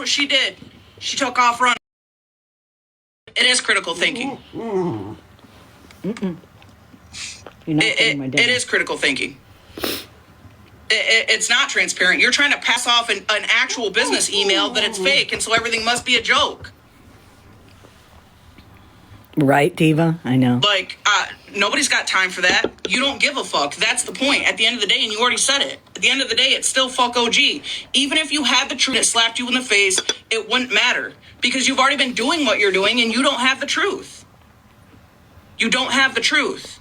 what she did. She took off running. It is critical thinking. You're not getting my dinner. It is critical thinking. It's not transparent. You're trying to pass off an actual business email that it's fake, and so everything must be a joke. Right, Diva? I know. Like, nobody's got time for that. You don't give a fuck. That's the point. At the end of the day, and you already said it. At the end of the day, it's still fuck OG. Even if you had the truth that slapped you in the face, it wouldn't matter. Because you've already been doing what you're doing, and you don't have the truth. You don't have the truth.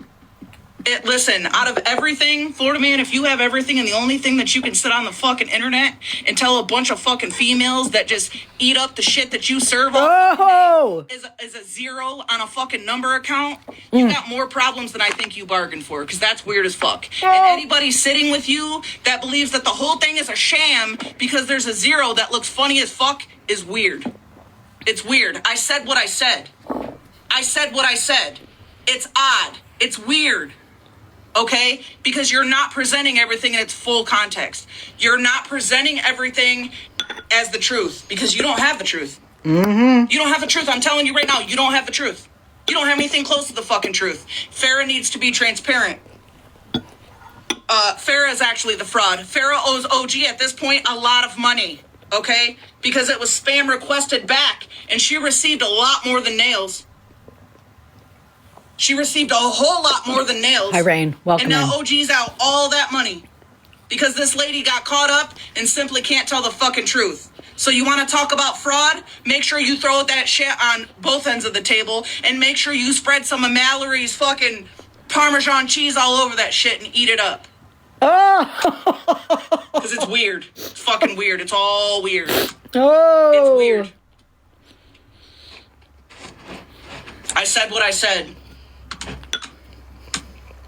Listen, out of everything, Florida Man, if you have everything and the only thing that you can sit on the fucking internet and tell a bunch of fucking females that just eat up the shit that you serve is a zero on a fucking number account, you got more problems than I think you bargained for, because that's weird as fuck. And anybody sitting with you that believes that the whole thing is a sham because there's a zero that looks funny as fuck is weird. It's weird. I said what I said. I said what I said. It's odd. It's weird. Okay? Because you're not presenting everything in its full context. You're not presenting everything as the truth, because you don't have the truth. You don't have the truth. I'm telling you right now, you don't have the truth. You don't have anything close to the fucking truth. Farrah needs to be transparent. Farrah is actually the fraud. Farrah owes OG at this point a lot of money. Okay? Because it was spam requested back, and she received a lot more than nails. She received a whole lot more than nails. Hi, Rain. Welcome in. And now in. OG's out all that money because this lady got caught up and simply can't tell the fucking truth. So you want to talk about fraud? Make sure you throw that shit on both ends of the table, and make sure you spread some of Mallory's fucking Parmesan cheese all over that shit and eat it up. Because it's weird. It's fucking weird. It's all weird. It's weird. I said what I said.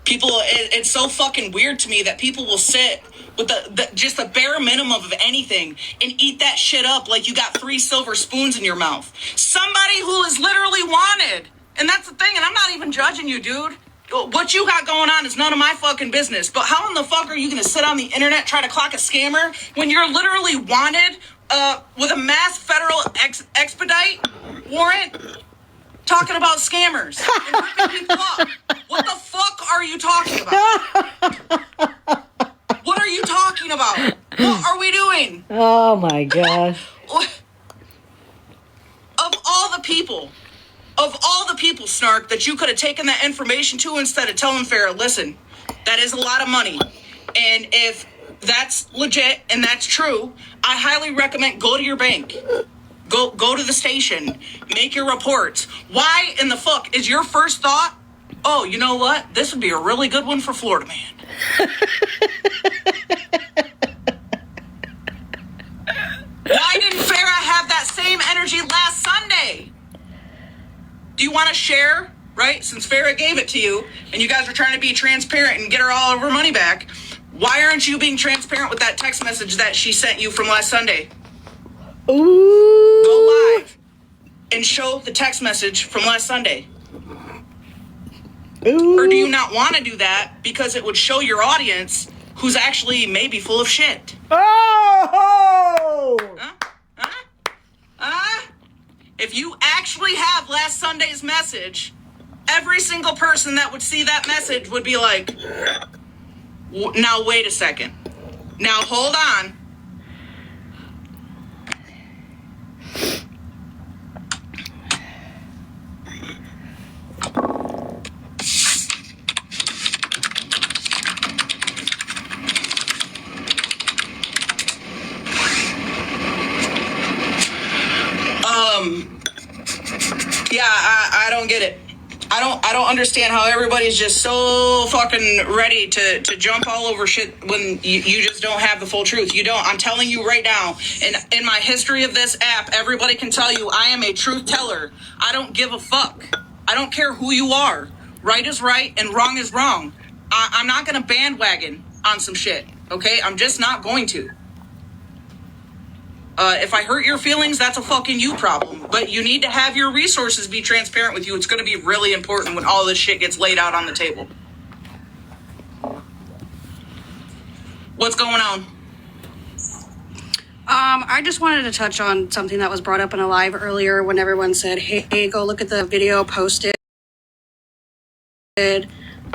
People, it's so fucking weird to me that people will sit with just the bare minimum of anything and eat that shit up like you got 3 silver spoons in your mouth. Somebody who is literally wanted. And that's the thing, and I'm not even judging you, dude. What you got going on is none of my fucking business. But how in the fuck are you going to sit on the internet, try to clock a scammer when you're literally wanted with a mass federal expedite warrant? Talking about scammers and ripping people up. What the fuck are you talking about? What are you talking about? What are we doing? Oh my gosh. Of all the people, Snark, that you could have taken that information to instead of telling Farrah, listen, that is a lot of money. And if that's legit and that's true, I highly recommend go to your bank. Go to the station. Make your reports. Why in the fuck is your first thought, oh, you know what? This would be a really good one for Florida Man. Why didn't Farrah have that same energy last Sunday? Do you want to share, right? Since Farrah gave it to you and you guys are trying to be transparent and get her all of her money back, why aren't you being transparent with that text message that she sent you from last Sunday? Ooh. Go live and show the text message from last Sunday. Ooh. Or do you not want to do that because it would show your audience who's actually maybe full of shit? Oh! If you actually have last Sunday's message, every single person that would see that message would be like, now wait a second. Now hold on. Yeah, I don't get it. I don't understand how everybody's just so fucking ready to jump all over shit when you just don't have the full truth. You don't. I'm telling you right now, in my history of this app, everybody can tell you I am a truth teller. I don't give a fuck. I don't care who you are. Right is right and wrong is wrong. I'm not going to bandwagon on some shit, okay? I'm just not going to. If I hurt your feelings, that's a fucking you problem. But you need to have your resources be transparent with you. It's going to be really important when all this shit gets laid out on the table. What's going on? I just wanted to touch on something that was brought up in a live earlier when everyone said, hey, go look at the video posted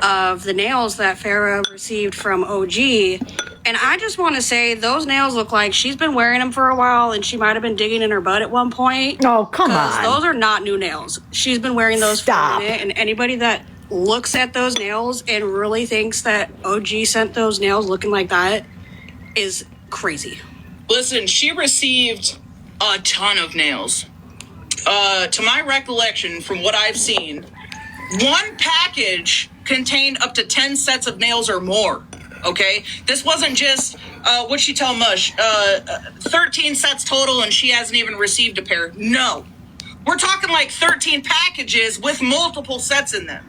of the nails that Farrah received from OG. And I just want to say those nails look like she's been wearing them for a while and she might have been digging in her butt at one point. Oh, come 'Cause on. those are not new nails. She's been wearing those Stop. for a minute. And anybody that looks at those nails and really thinks that OG sent those nails looking like that is crazy. Listen, she received a ton of nails. To my recollection, from what I've seen, one package contained up to 10 sets of nails or more. Okay? This wasn't just, what'd she tell Mush? 13 sets total and she hasn't even received a pair. No. We're talking like 13 packages with multiple sets in them.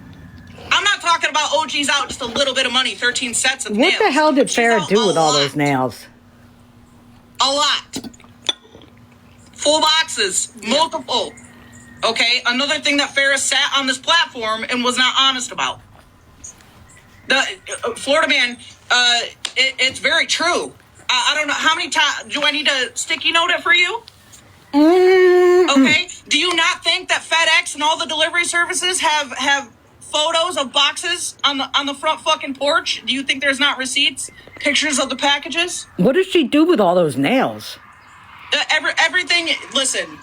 I'm not talking about OG's out just a little bit of money, 13 sets of nails. What the hell did She's Farrah out do a with all lot. those nails? A lot. Full boxes. Multiple. Okay? Another thing that Farrah sat on this platform and was not honest about. The Florida man, it's very true. I don't know. How many times do I need to sticky note it for you? Okay? Do you not think that FedEx and all the delivery services have photos of boxes on the front fucking porch? Do you think there's not receipts? Pictures of the packages? What does she do with all those nails? Everything. Listen,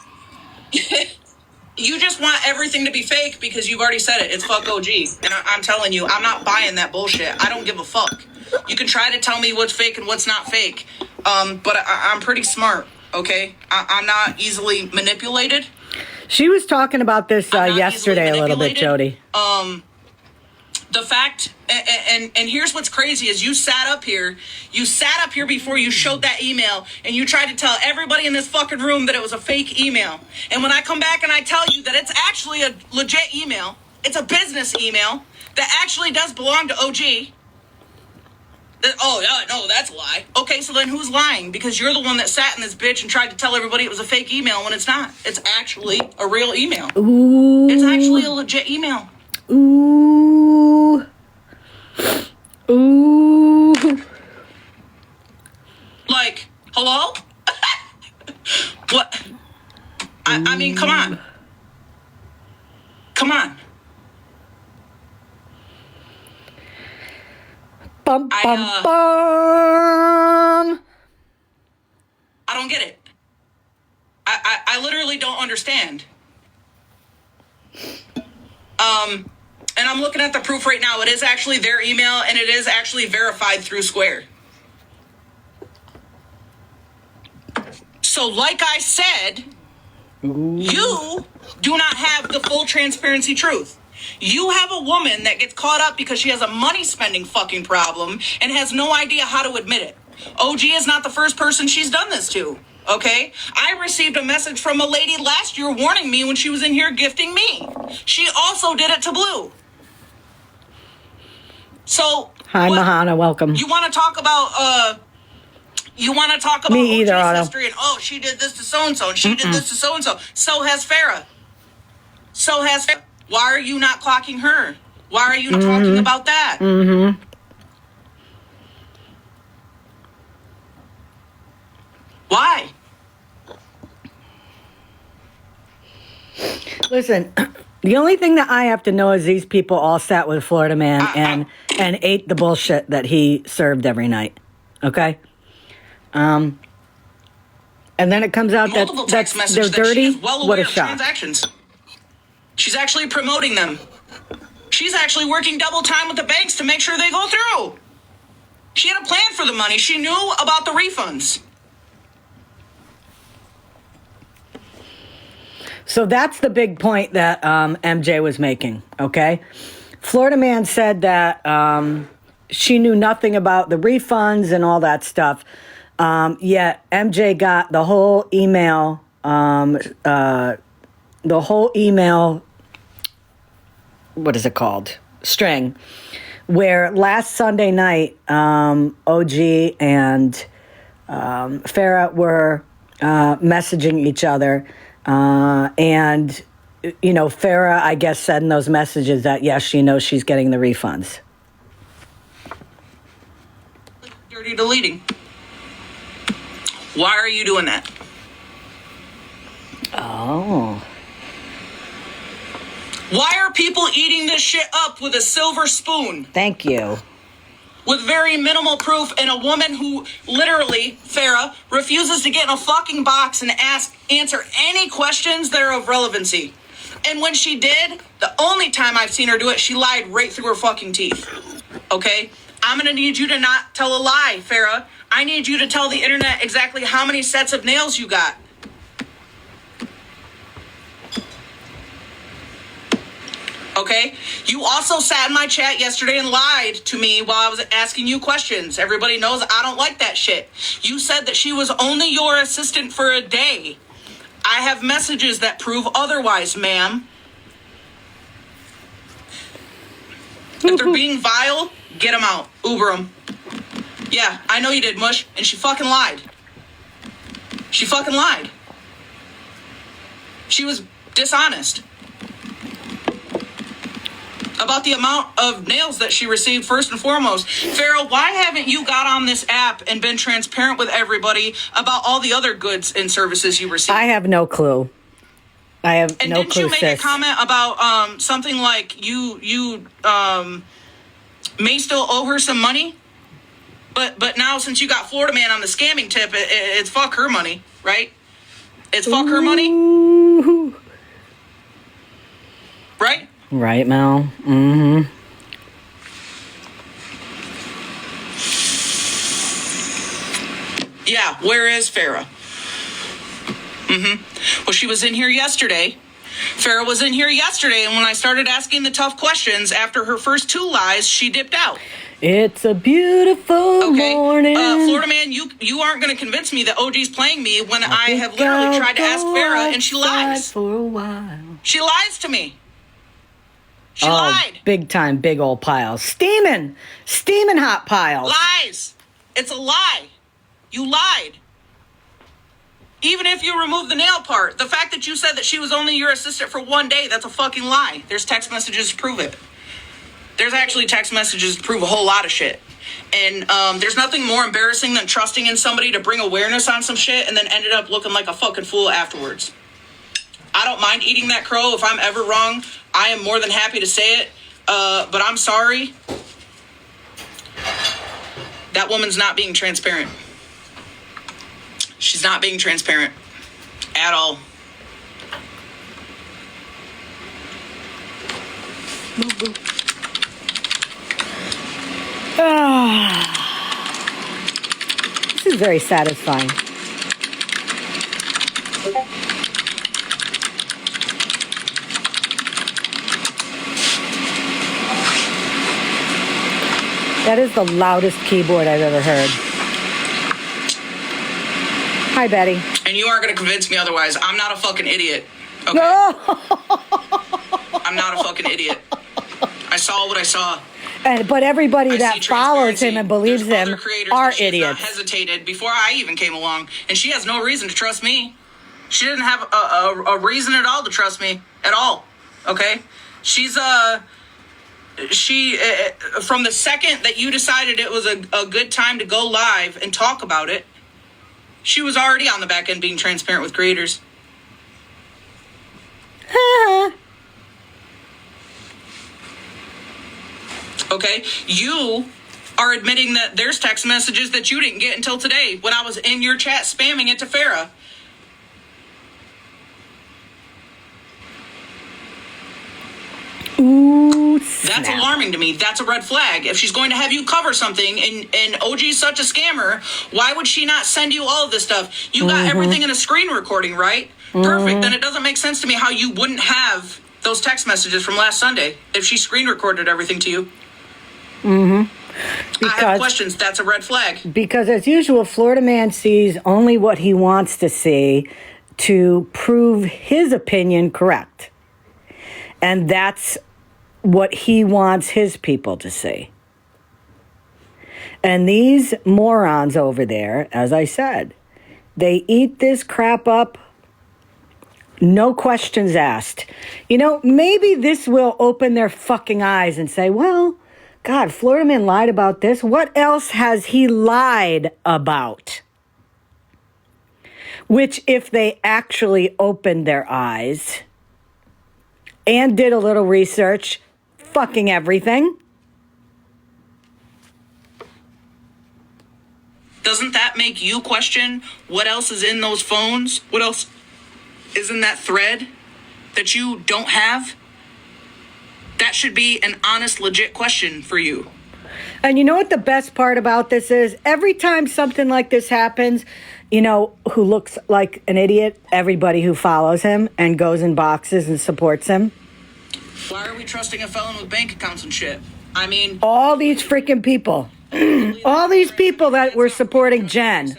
you just want everything to be fake because you've already said it. It's fuck OG, and I'm telling you, I'm not buying that bullshit. I don't give a fuck. You can try to tell me what's fake and what's not fake, but I'm pretty smart. Okay, I'm not easily manipulated. She was talking about this I'm not yesterday a easily little bit, Jody. manipulated. The fact, and here's what's crazy is you sat up here before you showed that email and you tried to tell everybody in this fucking room that it was a fake email. And when I come back and I tell you that it's actually a legit email, it's a business email that actually does belong to OG. Oh, yeah, no, that's a lie. Okay, so then who's lying? Because you're the one that sat in this bitch and tried to tell everybody it was a fake email when it's not. It's actually a real email. Ooh. It's actually a legit email. Ooh. Ooh. Like, hello? What? I mean, come on. Come on. Bum, I, bum, bum. I don't get it. I literally don't understand. And I'm looking at the proof right now. It is actually their email, and it is actually verified through Square. So, like I said, you do not have the full transparency truth. You have a woman that gets caught up because she has a money spending fucking problem and has no idea how to admit it. OG is not the first person she's done this to. Okay? I received a message from a lady last year warning me when she was in here gifting me. She also did it to Blue. So Hi, what- Mahana. Welcome. You want to talk about Me either, OG's Otto. history and she did this to so and so and she did this to so and so. So has Farrah. Why are you not clocking her? Why are you not talking about that? Mm-hmm. Why? Listen, the only thing that I have to know is these people all sat with Florida Man and ate the bullshit that he served every night. Okay? And then it comes out that Multiple text they're messages that dirty. she is well What aware a of shock. transactions. She's actually promoting them. She's actually working double time with the banks to make sure they go through. She had a plan for the money. She knew about the refunds. So that's the big point that MJ was making, okay? Florida Man said that she knew nothing about the refunds and all that stuff, yet MJ got the whole email, what is it called? String, where last Sunday night, OG and Farrah were messaging each other. And, you know, Farrah, I guess, said in those messages that, yes, she knows she's getting the refunds. Dirty deleting. Why are you doing that? Oh. Why are people eating this shit up with a silver spoon? Thank you. With very minimal proof, and a woman who literally, Farrah, refuses to get in a fucking box and answer any questions that are of relevancy. And when she did, the only time I've seen her do it, she lied right through her fucking teeth. Okay? I'm gonna need you to not tell a lie, Farrah. I need you to tell the internet exactly how many sets of nails you got. Okay? You also sat in my chat yesterday and lied to me while I was asking you questions. Everybody knows I don't like that shit. You said that she was only your assistant for a day. I have messages that prove otherwise, ma'am. If they're being vile, get them out. Uber them. Yeah, I know you did, Mush. And she fucking lied. She fucking lied. She was dishonest about the amount of nails that she received, first and foremost. Farrah, why haven't you got on this app and been transparent with everybody about all the other goods and services you received? I have no clue. I have and no clue, didn't you make sis. a comment about something like you may still owe her some money? But now since you got Florida Man on the scamming tip, it's fuck her money, right? It's fuck her money? Ooh. Right? Right, Mel. Mm-hmm. Yeah, where is Farrah? Well, she was in here yesterday. Farrah was in here yesterday, and when I started asking the tough questions after her first two lies, she dipped out. It's a beautiful morning. Florida Man, you aren't going to convince me that OG's playing me when I have literally tried to ask Farrah, and she lies. For a while. She lies to me. She lied. Big time, big old piles. Steaming hot piles. Lies. It's a lie. You lied. Even if you remove the nail part, the fact that you said that she was only your assistant for one day, that's a fucking lie. There's text messages to prove it. There's actually text messages to prove a whole lot of shit. And there's nothing more embarrassing than trusting in somebody to bring awareness on some shit and then ended up looking like a fucking fool afterwards. I don't mind eating that crow. If I'm ever wrong, I am more than happy to say it. But I'm sorry. That woman's not being transparent. She's not being transparent at all. This is very satisfying. That is the loudest keyboard I've ever heard. Hi, Betty. And you aren't going to convince me otherwise. I'm not a fucking idiot. Okay? I'm not a fucking idiot. I saw what I saw. But everybody I that see follows him transparency. and believes There's him other creators are that she's not idiots. hesitated before I even came along, and she has no reason to trust me. She didn't have a reason at all to trust me at all. Okay, she's from the second that you decided it was a good time to go live and talk about it, she was already on the back end being transparent with creators. Okay, you are admitting that there's text messages that you didn't get until today when I was in your chat spamming it to Farrah. Ooh, That's snap. alarming to me. That's a red flag. If she's going to have you cover something and OG's such a scammer, why would she not send you all of this stuff? You got everything in a screen recording, right? Perfect. Then it doesn't make sense to me how you wouldn't have those text messages from last Sunday if she screen recorded everything to you. I have questions. That's a red flag. Because as usual, Florida Man sees only what he wants to see to prove his opinion correct. And that's what he wants his people to see. And these morons over there, as I said, they eat this crap up, no questions asked. You know, maybe this will open their fucking eyes and say, well, God, Florida Man lied about this. What else has he lied about? Which, if they actually opened their eyes and did a little research, fucking everything. Doesn't that make you question what else is in those phones? What else is in that thread that you don't have? That should be an honest, legit question for you. And you know what the best part about this is? Every time something like this happens, you know, who looks like an idiot? Everybody who follows him and goes in boxes and supports him. Why are we trusting a felon with bank accounts and shit? I mean, All these freaking people. All these people that were supporting Jen.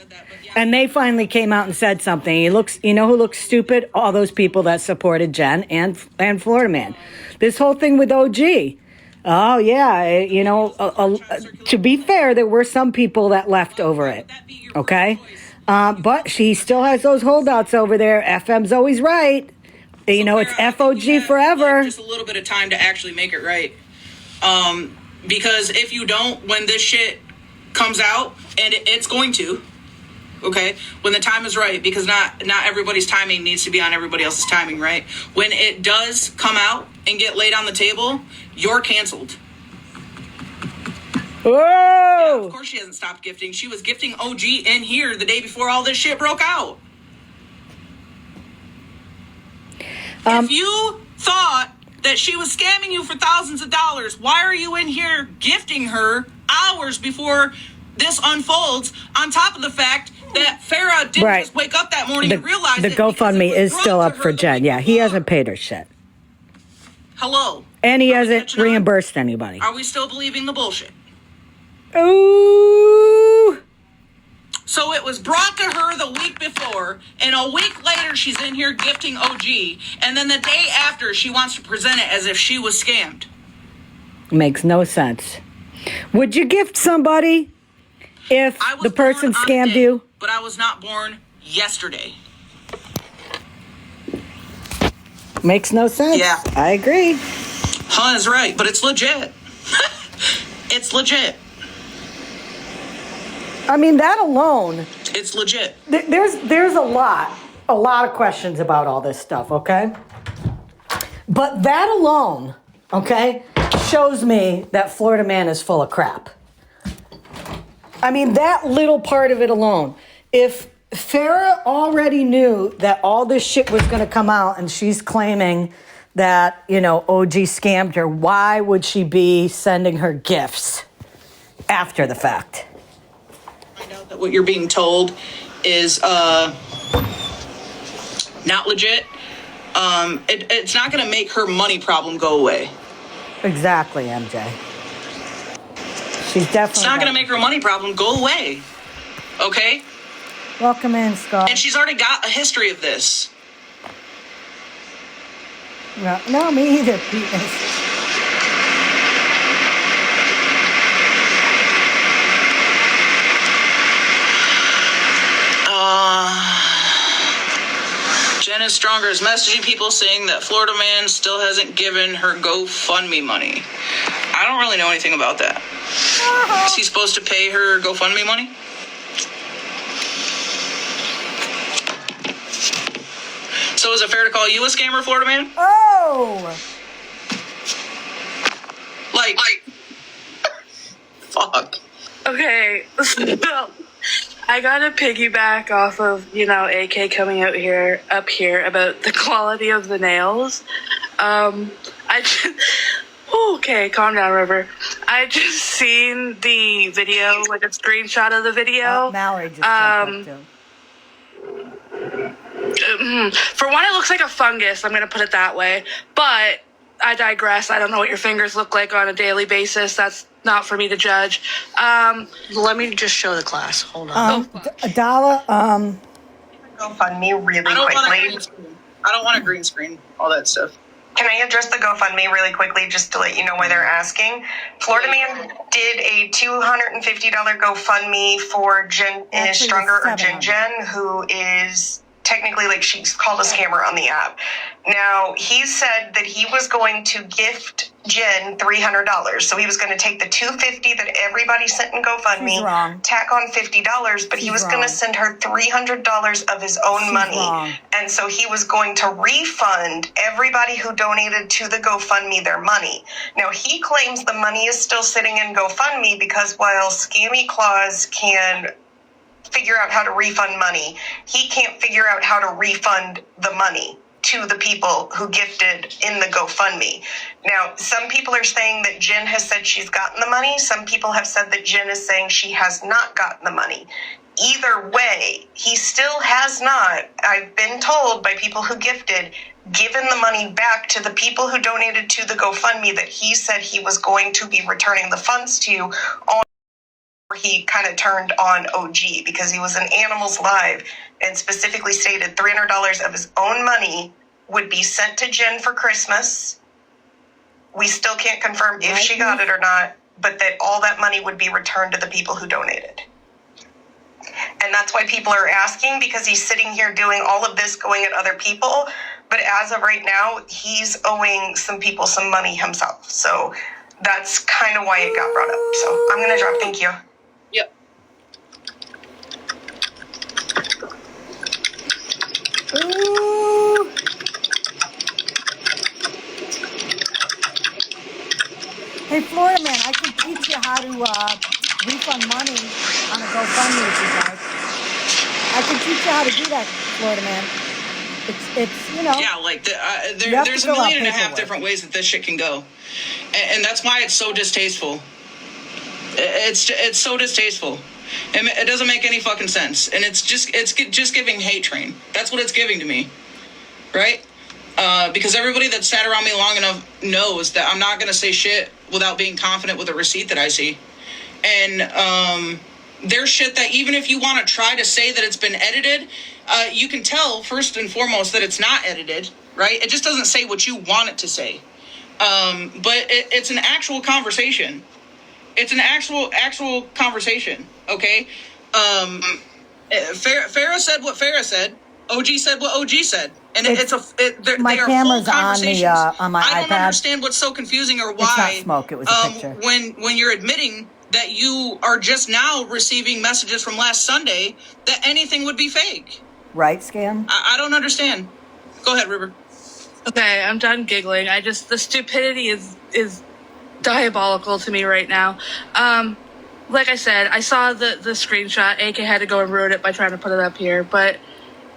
And they finally came out and said something. You know who looks stupid? All those people that supported Jen and Florida Man. This whole thing with OG. Oh, yeah. You know, to be fair, there were some people that left over it. Okay? But she still has those holdouts over there. FM's always right. You know, it's FOG forever. Just a little bit of time to actually make it right. Because if you don't, when this shit comes out, and it's going to, okay, when the time is right, because not everybody's timing needs to be on everybody else's timing, right? When it does come out and get laid on the table, you're canceled. Whoa! Yeah, of course she hasn't stopped gifting. She was gifting OG in here the day before all this shit broke out. If you thought that she was scamming you for thousands of dollars, why are you in here gifting her hours before this unfolds, on top of the fact that Farrah didn't just wake up that morning and realize the GoFundMe is still up for Jen. Yeah, he hasn't paid her shit. Hello. And he hasn't reimbursed anybody. Are we still believing the bullshit? Ooh. So it was brought to her the week before, and a week later she's in here gifting OG, and then the day after she wants to present it as if she was scammed. Makes no sense. Would you gift somebody if the person scammed you? But I was not born yesterday. Makes no sense. Yeah. I agree. Hun is right, but it's legit. It's legit. I mean, that alone, It's legit. there's a lot of questions about all this stuff, okay? But that alone, okay, shows me that Florida Man is full of crap. I mean, that little part of it alone. If Farrah already knew that all this shit was going to come out and she's claiming that, you know, OG scammed her, why would she be sending her gifts after the fact? Find out that what you're being told is not legit. It's not going to make her money problem go away. Exactly, MJ. She's definitely. It's not going to make her money problem go away. Okay? Welcome in, Scott. And she's already got a history of this. No, me either, Pete. Jen is stronger is messaging people saying that Florida Man still hasn't given her GoFundMe money. I don't really know anything about that. Is he supposed to pay her GoFundMe money? So is it fair to call you a scammer, Florida Man? Oh! Like fuck. Okay, so I gotta piggyback off of, you know, AK coming up here about the quality of the nails. Okay, calm down, River. I just seen the video, like a screenshot of the video. Mallory just jumped up too. For one, it looks like a fungus. I'm gonna put it that way. But I digress. I don't know what your fingers look like on a daily basis. That's not for me to judge. Let me just show the class. Hold on. Adala, GoFundMe really quickly. I don't want a green screen, all that stuff. Can I address the GoFundMe really quickly just to let you know why they're asking? Florida Man did a $250 GoFundMe for Jen is Actually, Stronger or $700. Jen, who is technically, like, she's called a scammer on the app. Now, he said that he was going to gift Jen $300. So he was going to take the $250 that everybody sent in GoFundMe, She's wrong. tack on $50, but he was going to send her $300 of his own money. Wrong. And so he was going to refund everybody who donated to the GoFundMe their money. Now, he claims the money is still sitting in GoFundMe because while Scammy Claus can figure out how to refund money, he can't figure out how to refund the money to the people who gifted in the GoFundMe. Now, some people are saying that Jen has said she's gotten the money. Some people have said that Jen is saying she has not gotten the money. Either way, he still has not, I've been told by people who gifted, given the money back to the people who donated to the GoFundMe that he said he was going to be returning the funds to on. He kind of turned on OG because he was in Animals Live and specifically stated $300 of his own money would be sent to Jen for Christmas. We still can't confirm if she got it or not, but that all that money would be returned to the people who donated. And that's why people are asking, because he's sitting here doing all of this going at other people. But as of right now, he's owing some people some money himself. So that's kind of why it got brought up. So I'm going to drop. Thank you. Yep. Ooh. Hey, Florida Man, I can teach you how to refund money on a GoFundMe if you'd like. I can teach you how to do that, Florida Man. It's you know. Yeah, like You have there's to a fill out million and a half paperwork. different ways that this shit can go, and that's why it's so distasteful. It's so distasteful. It doesn't make any fucking sense, and it's just giving hate train. That's what it's giving to me, right? Because everybody that sat around me long enough knows that I'm not gonna say shit without being confident with a receipt that I see, and there's shit that even if you want to try to say that it's been edited, you can tell first and foremost that it's not edited, right? It just doesn't say what you want it to say, but it's an actual conversation. It's an actual conversation, okay? Farrah said what Farrah said. OG said what OG said. And My they are camera's full conversations. on my I don't iPad. understand what's so confusing or why. It's not smoke, it was a picture. When you're admitting that you are just now receiving messages from last Sunday that anything would be fake. Right, Scam? I don't understand. Go ahead, River. Okay, I'm done giggling. The stupidity is diabolical to me right now. Like I said, I saw the screenshot. AK had to go and ruin it by trying to put it up here, but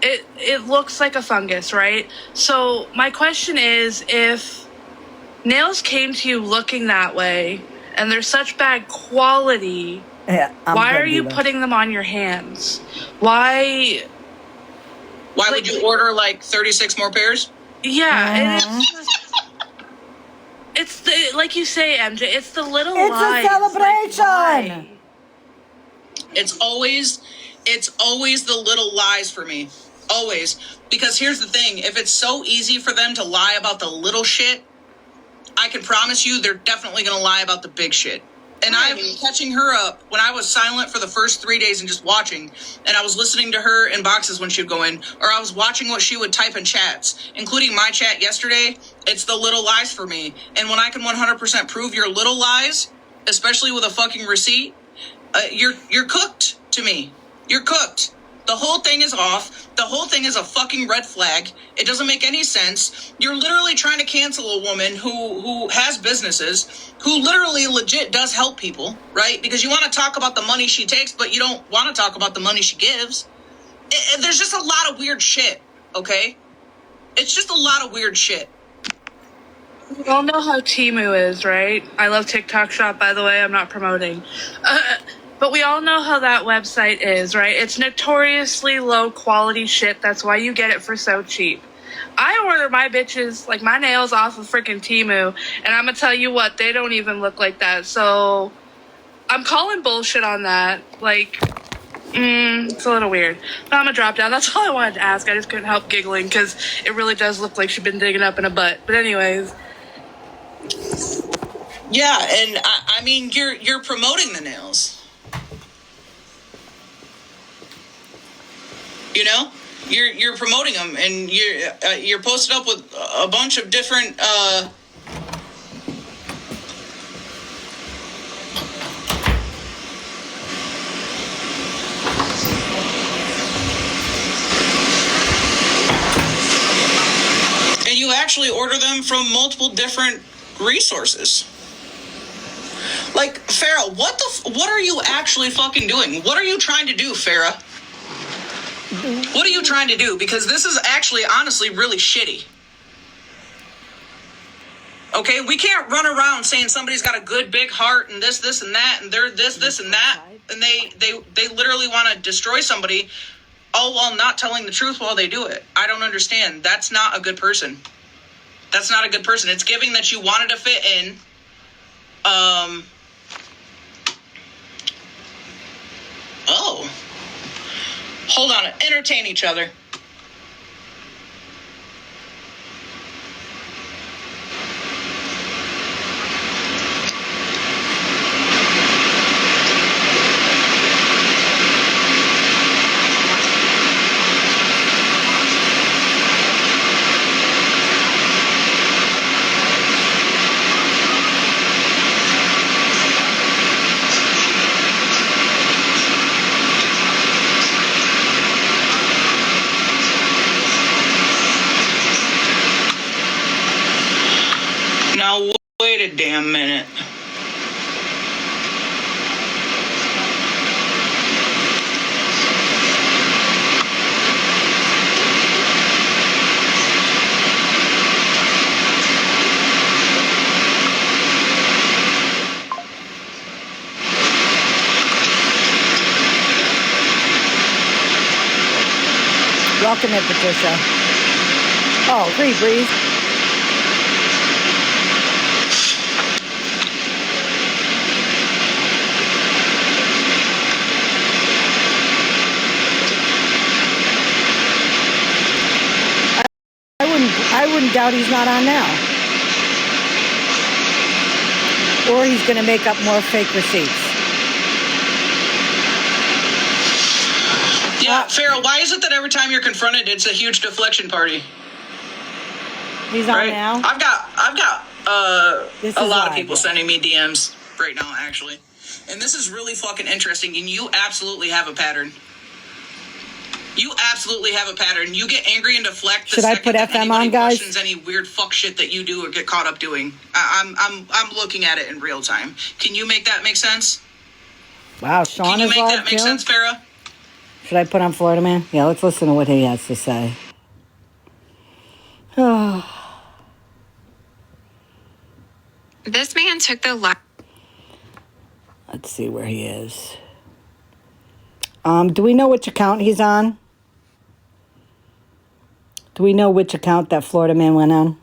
it looks like a fungus, right? So my question is, if nails came to you looking that way and they're such bad quality, Yeah. why are you putting them on your hands? Why Would you order like 36 more pairs? Yeah, and it's the, like you say, MJ, it's the little It's lies. a celebration. why? It's always the little lies for me. Always. Because here's the thing. If it's so easy for them to lie about the little shit, I can promise you they're definitely going to lie about the big shit. And I'm catching her up when I was silent for the first 3 days and just watching. And I was listening to her in boxes when she would go in. Or I was watching what she would type in chats, including my chat yesterday. It's the little lies for me. And when I can 100% prove your little lies, especially with a fucking receipt, you're cooked to me. You're cooked. The whole thing is off. The whole thing is a fucking red flag. It doesn't make any sense. You're literally trying to cancel a woman who has businesses, who literally legit does help people, right? Because you want to talk about the money she takes, but you don't want to talk about the money she gives. There's just a lot of weird shit, okay? It's just a lot of weird shit. We all know how Temu is, right? I love TikTok Shop, by the way. I'm not promoting. But we all know how that website is, right? It's notoriously low quality shit. That's why you get it for so cheap. I order my bitches, like my nails, off of freaking Temu, and I'm gonna tell you what, they don't even look like that. So I'm calling bullshit on that. Like, it's a little weird. But I'm gonna drop down. That's all I wanted to ask. I just couldn't help giggling because it really does look like she's been digging up in a butt. But anyways. Yeah, and I mean, you're promoting the nails. You know? you're promoting them, and you're posted up with a bunch of different. And you actually order them from multiple different resources. Like, Farrah, what are you actually fucking doing? What are you trying to do, Farrah? What are you trying to do? Because this is actually, honestly, really shitty. Okay, we can't run around saying somebody's got a good big heart and this, and that, and they're this, and that, and they literally want to destroy somebody, all while not telling the truth while they do it. I don't understand. That's not a good person. That's not a good person. It's giving that you wanted to fit in. Oh. Hold on. Entertain each other. Now, wait a damn minute. Welcome in, Patricia. Oh, breathe. I wouldn't doubt he's not on now. Or he's going to make up more fake receipts. Yeah, Farrah, why is it that every time you're confronted, it's a huge deflection party? He's on Right? now. I've got This a is lot of live, people yeah. sending me DMs right now, actually. And this is really fucking interesting, and you absolutely have a pattern. You absolutely have a pattern. You get angry and deflect. Should I put that FM on, anybody guys? questions any weird fuck shit that you do or get caught up doing. I'm looking at it in real time. Can you make that make sense? Wow, Sean Can you is make live that make too? sense, Farrah? Should I put on Florida Man? Yeah, let's listen to what he has to say. This man took the Let's see where he is. Do we know which account he's on? Do we know which account that Florida Man went on?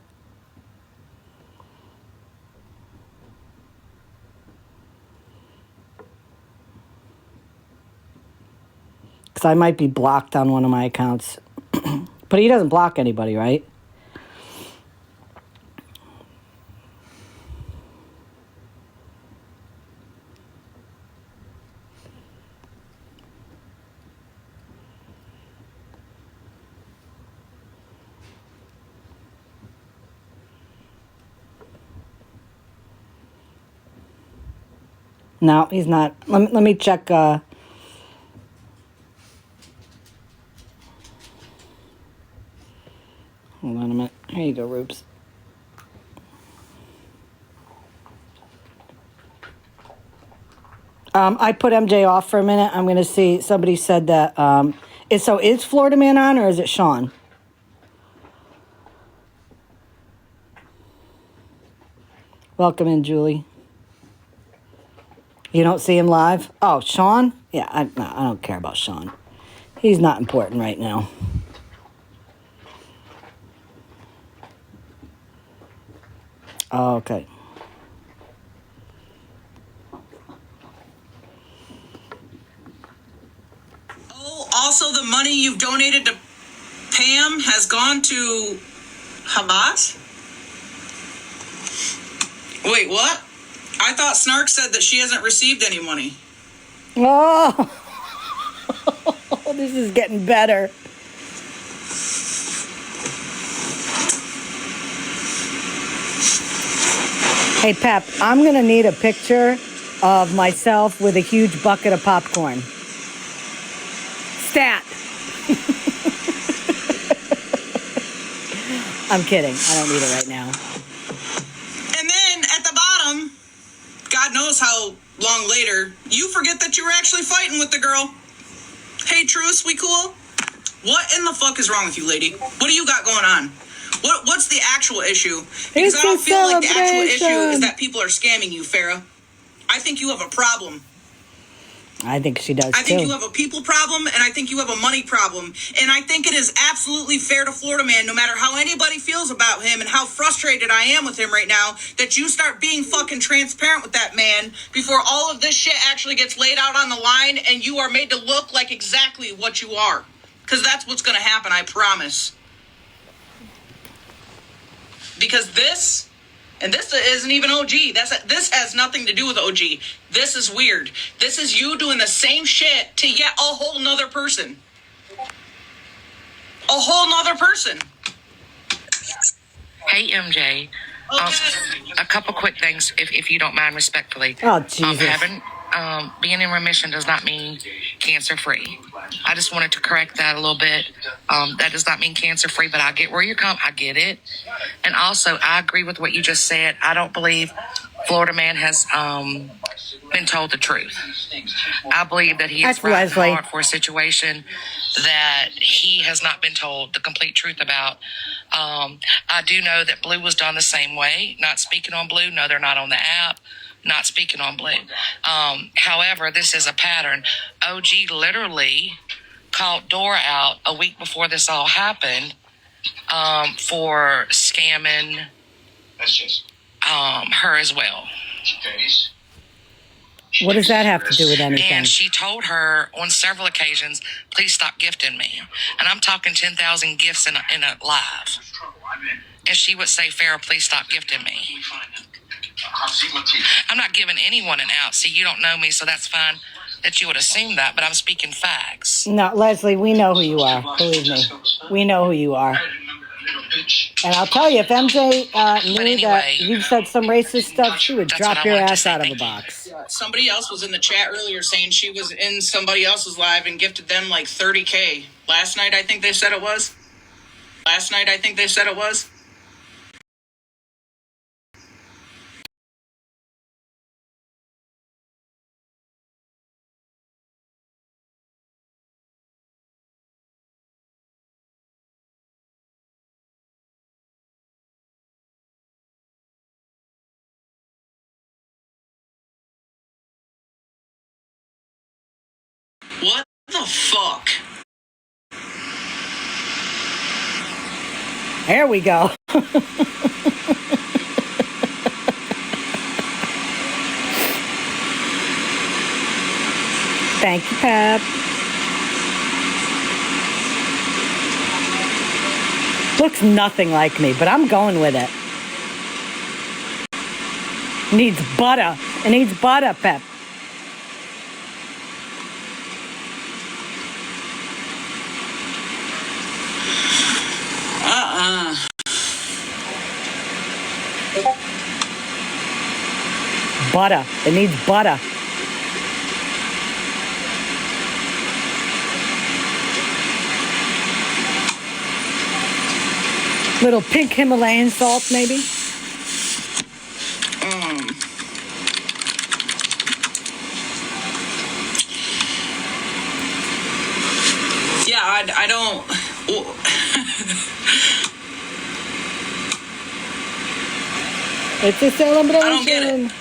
Because I might be blocked on one of my accounts. But he doesn't block anybody, right? No, he's not. Let me check. Hold on a minute. Here you go, Rubes. I put MJ off for a minute. I'm going to see. Somebody said that. Is Florida Man on or is it Sean? Welcome in, Julie. You don't see him live? Oh, Sean? Yeah, I don't care about Sean. He's not important right now. Oh, okay. Oh, also the money you've donated to Pam has gone to Hamas? Wait, what? I thought Snark said that she hasn't received any money. Oh, this is getting better. Hey, Pep, I'm going to need a picture of myself with a huge bucket of popcorn. Stat. I'm kidding. I don't need it right now. And then at the bottom, God knows how long later, you forget that you were actually fighting with the girl. Hey, Truce, we cool? What in the fuck is wrong with you, lady? What do you got going on? What's the actual issue? Because It's I don't a feel like the actual issue celebration. is that people are scamming you, Farrah. I think you have a problem. I think she does, I think too. you have a people problem, and I think you have a money problem. And I think it is absolutely fair to Florida Man, no matter how anybody feels about him and how frustrated I am with him right now, that you start being fucking transparent with that man before all of this shit actually gets laid out on the line and you are made to look like exactly what you are. Because that's what's going to happen, I promise. Because this... And this isn't even OG. This has nothing to do with OG. This is weird. This is you doing the same shit to yet a whole nother person. A whole nother person. Hey, MJ. A couple quick things, if you don't mind, respectfully. Oh, Jesus. Being in remission does not mean cancer-free. I just wanted to correct that a little bit. That does not mean cancer-free, but I get where you're coming. I get it. And also, I agree with what you just said. I don't believe Florida Man has been told the truth. I believe that he is That's fighting Leslie. hard for a situation that he has not been told the complete truth about. I do know that Blue was done the same way. Not speaking on Blue. No, they're not on the app. Not speaking on Blue. However, this is a pattern. OG literally called Dora out a week before this all happened for scamming her as well. What does that have to do with anything? And she told her on several occasions, please stop gifting me. And I'm talking 10,000 gifts in a live. And she would say, Farrah, please stop gifting me. I'm not giving anyone an out. See, you don't know me, so that's fine that you would assume that, but I'm speaking facts. No, Leslie, we know who you are. Believe me. We know who you are. And I'll tell you, if MJ knew anyway, that you said some racist stuff, she would that's drop what I your wanted to ass say. out of a Thank you. box. Somebody else was in the chat earlier saying she was in somebody else's live and gifted them like 30K. Last night, I think they said it was. What the fuck? There we go. Thank you, Pep. Looks nothing like me, but I'm going with it. Needs butter. It needs butter, Pep. Butter. It needs butter. Little pink Himalayan salt, maybe? Yeah, I don't... It's a celebration.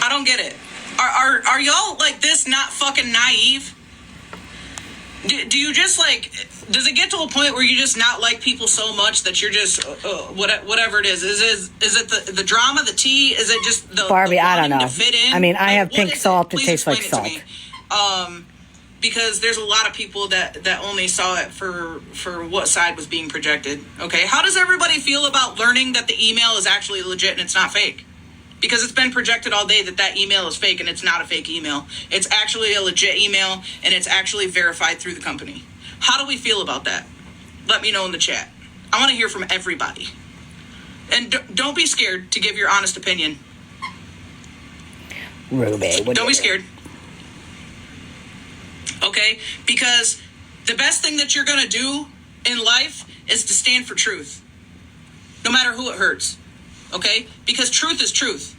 I don't get it. Are y'all like this not fucking naive? Do you just like, does it get to a point where you just not like people so much that you're just, whatever it is? Is it the drama, the tea? Is it just the Barbie, the I don't wanting know. to fit in? I mean, I have what pink is salt that Please tastes like explain it to me. Because there's a lot of people that only saw it for what side was being projected. Okay, how does everybody feel about learning that the email is actually legit and it's not fake? Because it's been projected all day that email is fake and it's not a fake email. It's actually a legit email and it's actually verified through the company. How do we feel about that? Let me know in the chat. I want to hear from everybody. And don't be scared to give your honest opinion. Ruby. Don't be scared. Okay? Because the best thing that you're going to do in life is to stand for truth. No matter who it hurts. Okay? Because truth is truth.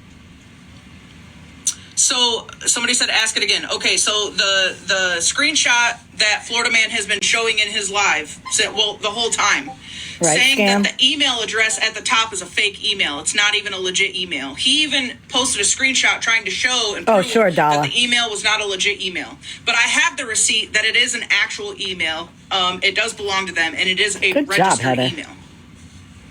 So somebody said, ask it again. Okay, so the screenshot that Florida Man has been showing in his live, the whole time, right, saying scam. that the email address at the top is a fake email. It's not even a legit email. He even posted a screenshot trying to show and prove that the email was not a legit email. But I have the receipt that it is an actual email. It does belong to them, and it is a registered email.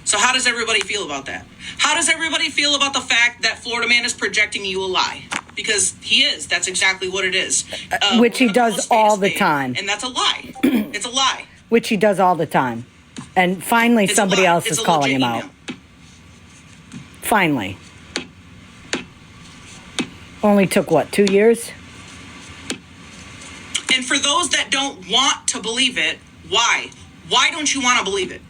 So how does everybody feel about that? How does everybody feel about the fact that Florida Man is projecting you a lie? Because he is. That's exactly what it is. Which he does all the time. And that's a lie. It's a lie. Which he does all the time. And finally somebody else is calling him out. Finally. Only took, 2 years? And for those that don't want to believe it, why? Why don't you want to believe it?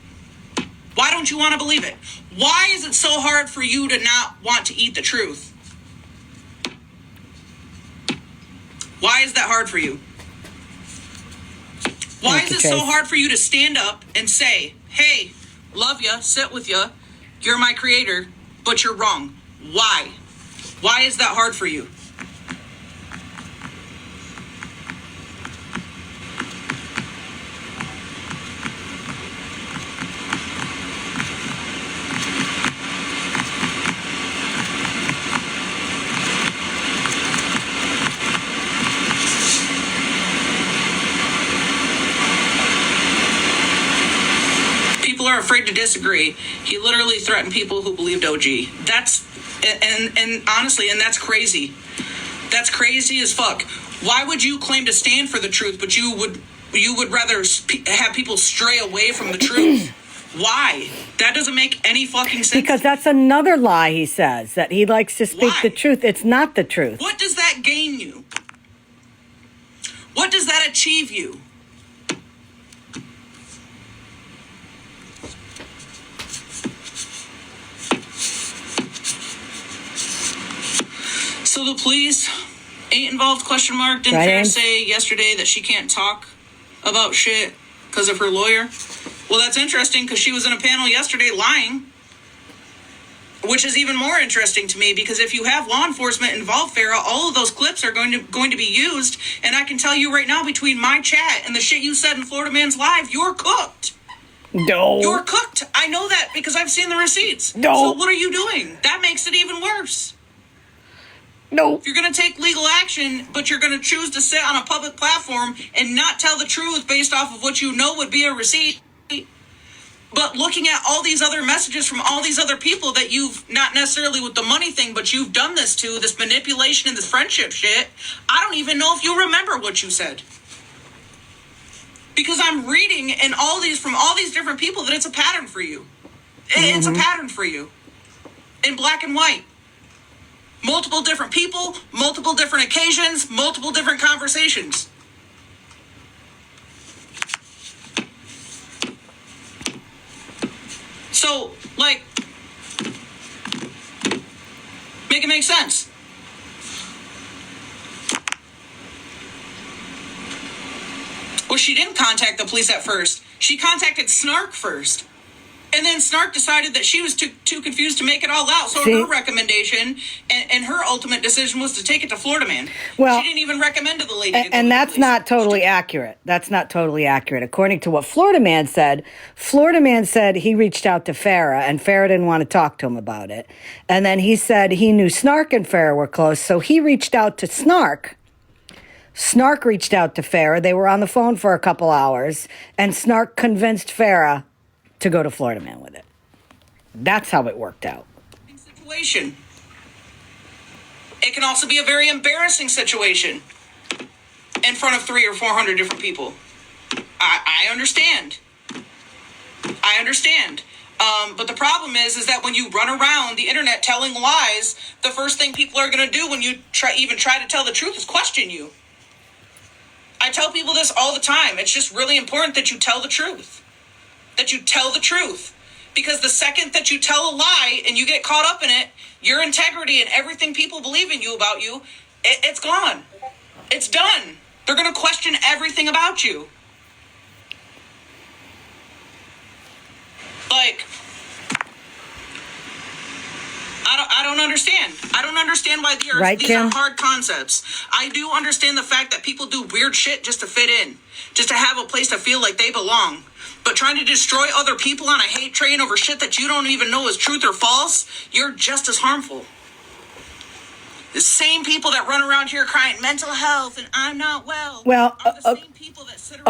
Why don't you want to believe it? Why is it so hard for you to not want to eat the truth? Why is that hard for you? Why is it so hard for you to stand up and say, hey, love ya, sit with ya, you're my creator, but you're wrong? Why? Why is that hard for you? Are afraid to disagree. He literally threatened people who believed OG. That's and honestly, and that's crazy. That's crazy as fuck. Why would you claim to stand for the truth, but you would rather have people stray away from the truth? Why? That doesn't make any fucking sense. Because that's another lie he says, that he likes to speak the truth. It's not the truth. What does that gain you? What does that achieve you? So the police ain't involved, question mark. Didn't Farrah say yesterday that she can't talk about shit because of her lawyer? Well, that's interesting because she was in a panel yesterday lying, which is even more interesting to me because if you have law enforcement involved, Farrah, all of those clips are going to be used. And I can tell you right now, between my chat and the shit you said in Florida Man's live, you're cooked. No. You're cooked. I know that because I've seen the receipts. No. So what are you doing? That makes it even worse. No. If you're going to take legal action, but you're going to choose to sit on a public platform and not tell the truth based off of what you know would be a receipt, but looking at all these other messages from all these other people that you've, not necessarily with the money thing, but you've done this to, this manipulation and this friendship shit, I don't even know if you remember what you said. Because I'm reading and from all these different people that it's a pattern for you. It's a pattern for you. In black and white. Multiple different people, multiple different occasions, multiple different conversations. So, make it make sense. Well, she didn't contact the police at first. She contacted Snark first. And then Snark decided that she was too confused to make it all out. So her recommendation and her ultimate decision was to take it to Florida Man. Well, she didn't even recommend to the lady. And that's not totally accurate. That's not totally accurate. According to what Florida Man said he reached out to Farrah and Farrah didn't want to talk to him about it. And then he said he knew Snark and Farrah were close. So he reached out to Snark. Snark reached out to Farrah. They were on the phone for a couple hours. And Snark convinced Farrah to go to Florida Man with it. That's how it worked out. Situation. It can also be a very embarrassing situation in front of 300 or 400 different people. I understand. I understand. But the problem is that when you run around the internet telling lies, the first thing people are going to do when you try to tell the truth is question you. I tell people this all the time. It's just really important that you tell the truth. That you tell the truth. Because the second that you tell a lie and you get caught up in it, your integrity and everything people believe in you about you, it's gone. It's done. They're going to question everything about you. Like, I don't understand. I don't understand why these Kim? are hard concepts. I do understand the fact that people do weird shit just to fit in, just to have a place to feel like they belong. But trying to destroy other people on a hate train over shit that you don't even know is truth or false, you're just as harmful. The same people that run around here crying mental health and I'm not well. Well, are the same people that sit around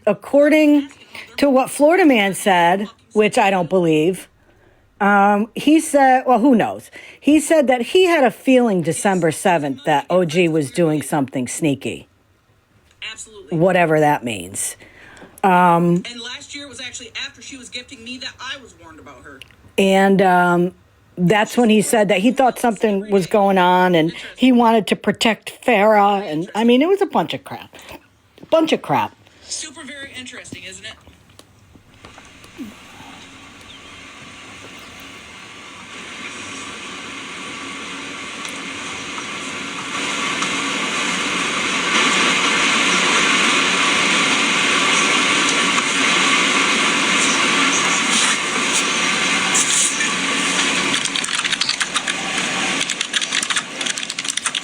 according to what Florida Man said, which I don't believe, he said, well, who knows? He said that he had a feeling December 7th that OG was doing something sneaky, Absolutely. whatever that means. And last year was actually after she was gifting me that I was warned about her. And that's when he said that he thought something was going on and he wanted to protect Farrah. And I mean, it was a bunch of crap. Super very interesting, isn't it?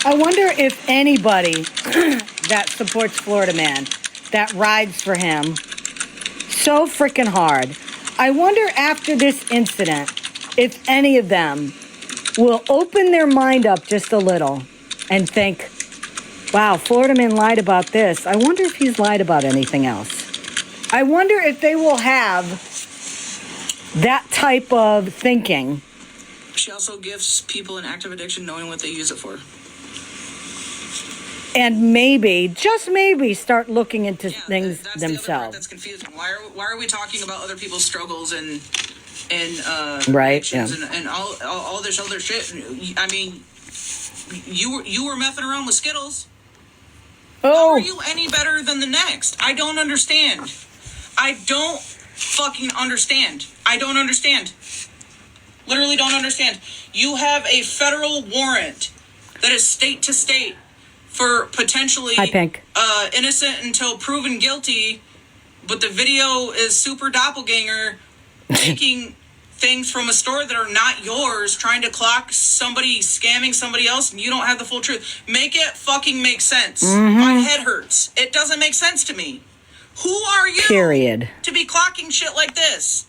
I wonder if anybody that supports Florida Man, that rides for him so freaking hard, I wonder after this incident if any of them will open their mind up just a little and think, wow, Florida Man lied about this. I wonder if he's lied about anything else. I wonder if they will have that type of thinking. She also gives people an active addiction knowing what they use it for. And maybe, just maybe, start looking into things that's the other part themselves. that's confusing. Why are we talking about other people's struggles and Right, addictions yeah. and all this other shit? I mean, you were messing around with Skittles. How Oh, are you any better than the next? I don't understand. I don't fucking understand. I don't understand. Literally don't understand. You have a federal warrant that is state to state for potentially Hi, Pink. Innocent until proven guilty, but the video is super doppelganger making things from a store that are not yours, trying to clock somebody, scamming somebody else, and you don't have the full truth. Make it fucking make sense. My head hurts. It doesn't make sense to me. Who are you period. to be clocking shit like this?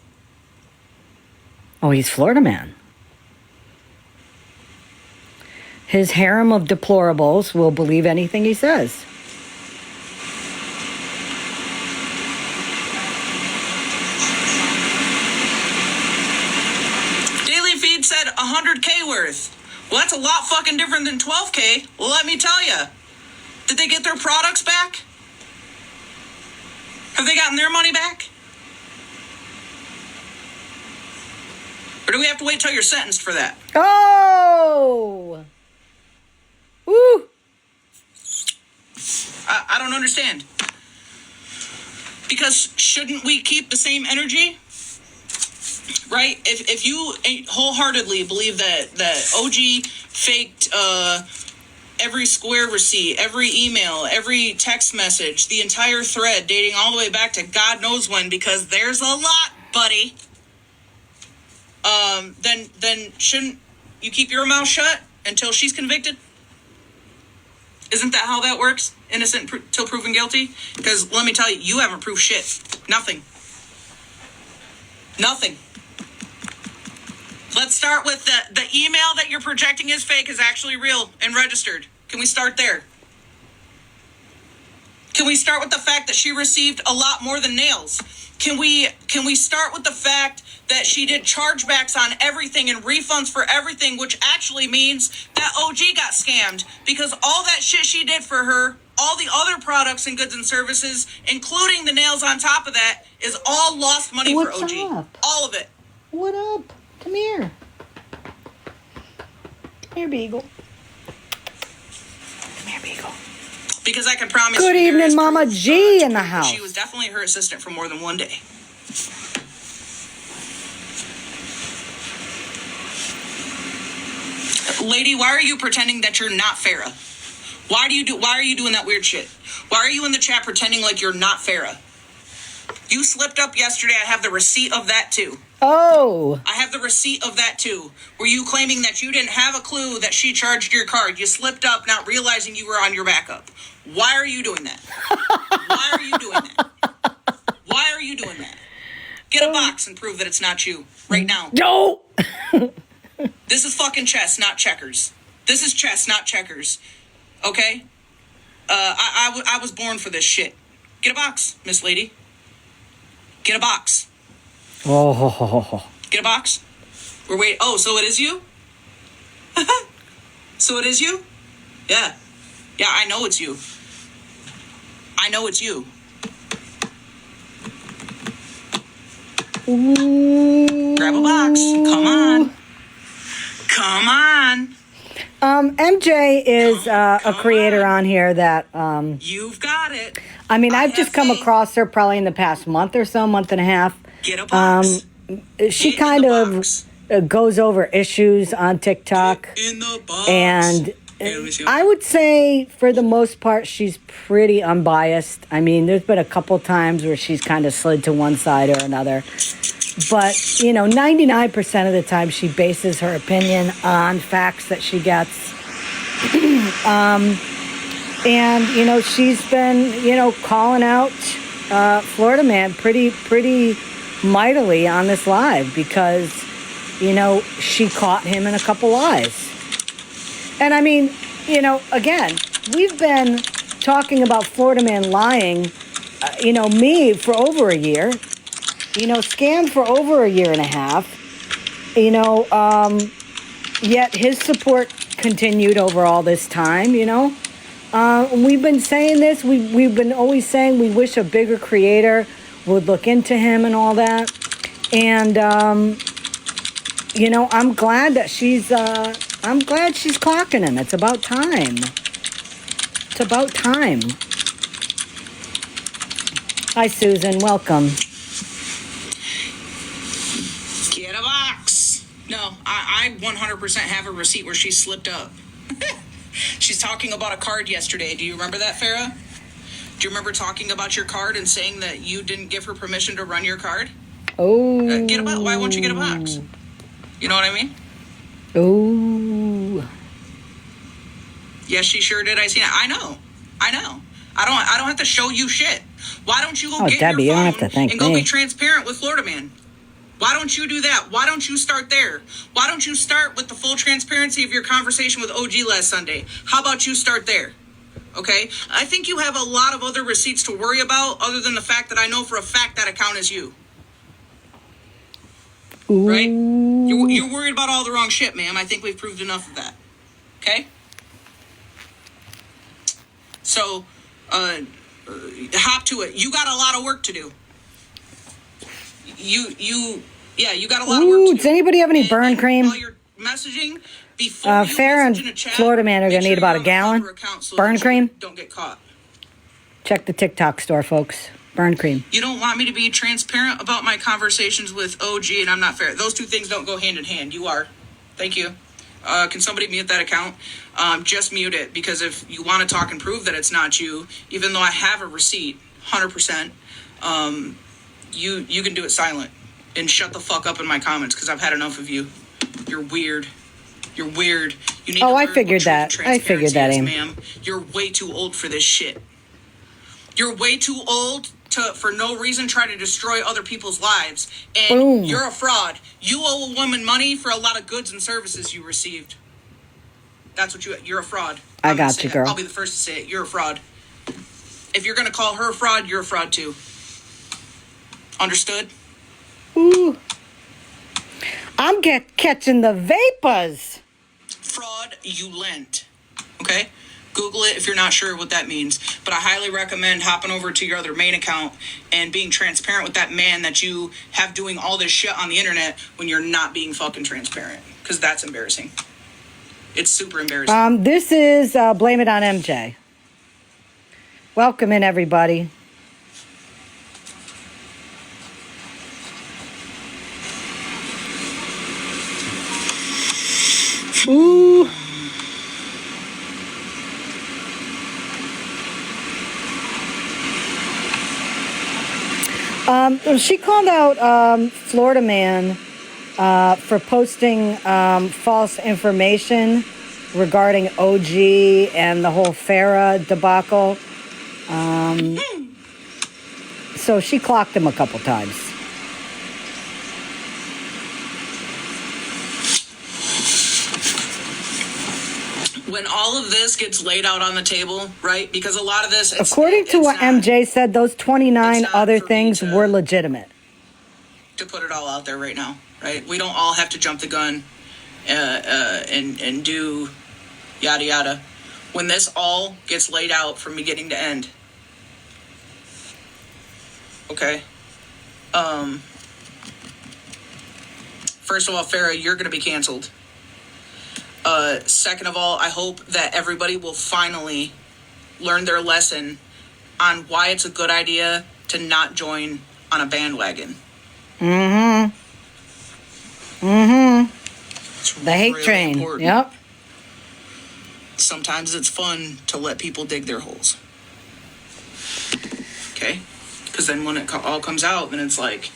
Oh, he's Florida Man. His harem of deplorables will believe anything he says. Daily Feed said 100K worth. Well, that's a lot fucking different than 12K. Well, let me tell you. Did they get their products back? Have they gotten their money back? Or do we have to wait till you're sentenced for that? Oh! Woo! I don't understand. Because shouldn't we keep the same energy? Right? If you wholeheartedly believe that OG faked every Square receipt, every email, every text message, the entire thread dating all the way back to God knows when, because there's a lot, buddy. Then shouldn't you keep your mouth shut until she's convicted? Isn't that how that works? Innocent till proven guilty? Because let me tell you, you haven't proved shit. Nothing. Nothing. Let's start with the email that you're projecting as fake is actually real and registered. Can we start there? Can we start with the fact that she received a lot more than nails? Can we start with the fact that she did chargebacks on everything and refunds for everything, which actually means that OG got scammed because all that shit she did for her, all the other products and goods and services, including the nails on top of that, is all lost money What's for OG. up? All of it. What up? Come here. Come here, Beagle. Come here, Beagle. Because I can promise Good you there evening, is Mama proof, G to in the prove that house. She was definitely her assistant for more than one day. Lady, why are you pretending that you're not Farrah? Why are you doing that weird shit? Why are you in the chat pretending like you're not Farrah? You slipped up yesterday. I have the receipt of that too. Oh. I have the receipt of that too. Were you claiming that you didn't have a clue that she charged your card? You slipped up not realizing you were on your backup. Why are you doing that? Why are you doing that? Why are you doing that? Get a box and prove that it's not you right now. No. This is fucking chess, not checkers. This is chess, not checkers. Okay? I was born for this shit. Get a box, Miss Lady. Get a box. Oh. Get a box. We're waiting. Oh, so it is you? So it is you? Yeah. Yeah, I know it's you. I know it's you. Grab a box. Come on. Come on. MJ is a creator on here that You've got it. I mean, I've have just come faith. across her probably in the past month or so, month and a half. Get a box. She Get in kind the of box. goes over issues on TikTok, In the box. and Here, let me see. I would say for the most part she's pretty unbiased. I mean, there's been a couple times where she's kind of slid to one side or another, but 99% of the time she bases her opinion on facts that she gets. And she's been calling out Florida Man pretty mightily on this live because she caught him in a couple lies. And I mean, again, we've been talking about Florida Man lying, me for over a year, Scam for over a year and a half, yet his support continued over all this time, we've been saying this, we've been always saying we wish a bigger creator would look into him and all that. And, I'm glad that she's clocking him. It's about time. It's about time. Hi, Susan. Welcome. Get a box. No, I 100% have a receipt where she slipped up. She's talking about a card yesterday. Do you remember that, Farrah? Do you remember talking about your card and saying that you didn't give her permission to run your card? Oh. Get a box. Why won't you get a box? You know what I mean? Oh. Yes, she sure did. I seen it. I know. I don't have to show you shit. Why don't you go Oh, get Debbie, your you phone don't have to thank and go me. be transparent with Florida Man? Why don't you do that? Why don't you start there? Why don't you start with the full transparency of your conversation with OG last Sunday? How about you start there? Okay? I think you have a lot of other receipts to worry about other than the fact that I know for a fact that account is you. Ooh. Right? You're worried about all the wrong shit, ma'am. I think we've proved enough of that. Okay? So, hop to it. You got a lot of work to do. You got a lot of work Ooh, to does do. anybody have any And burn cream? While you're messaging, before you Farrah message and in a chat, Florida Man are make gonna need sure about you're a gallon. on the account so Burn that you cream? don't get caught. Check the TikTok store, folks. Burn cream. You don't want me to be transparent about my conversations with OG, and I'm not fair. Those two things don't go hand in hand. You are. Thank you. Can somebody mute that account? Just mute it, because if you want to talk and prove that it's not you, even though I have a receipt, 100%, you can do it silent and shut the fuck up in my comments, because I've had enough of you. You're weird. You're weird. You need Oh, to I learn figured what truth that. and I figured that, transparency is, Aim. ma'am. You're way too old for this shit. You're way too old to, for no reason, try to destroy other people's lives. And Boom. you're a fraud. You owe a woman money for a lot of goods and services you received. That's what you're a fraud. I I'm gonna got say you, it. girl. I'll be the first to say it. You're a fraud. If you're going to call her a fraud, you're a fraud too. Understood? Ooh. I'm catching the vapors. Fraudulent. Okay? Google it if you're not sure what that means. But I highly recommend hopping over to your other main account and being transparent with that man that you have doing all this shit on the internet when you're not being fucking transparent. Because that's embarrassing. It's super embarrassing. This is Blame It on MJ. Welcome in, everybody. Ooh. She called out Florida Man for posting false information regarding OG and the whole Farrah debacle. So she clocked him a couple times. When all of this gets laid out on the table, right? Because a lot of this, According to what MJ said, those 29 other things were legitimate. To put it all out there right now, right? We don't all have to jump the gun and do yada yada. When this all gets laid out from beginning to end, okay. First of all, Farrah, you're going to be canceled. Second of all, I hope that everybody will finally learn their lesson on why it's a good idea to not join on a bandwagon. The hate really train. important. Yep. Sometimes it's fun to let people dig their holes. Okay? Because then when it all comes out, then it's like,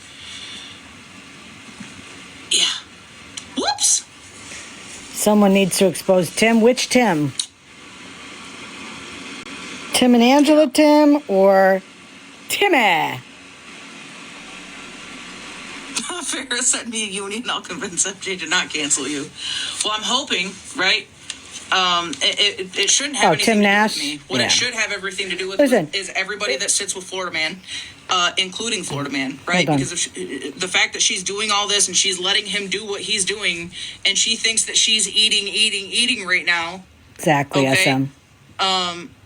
yeah. Whoops! Someone needs to expose Tim. Which Tim? Tim and Angela Tim or Timmy? Farrah sent me a union. I'll convince MJ to not cancel you. Well, I'm hoping, right? It shouldn't have anything Tim to Nash? do with me. What Yeah. it should have everything to do with Listen. is everybody that sits with Florida Man, including Florida Man, right? Hold on. Because of the fact that she's doing all this and she's letting him do what he's doing, and she thinks that she's eating right now. Exactly, Okay. SM.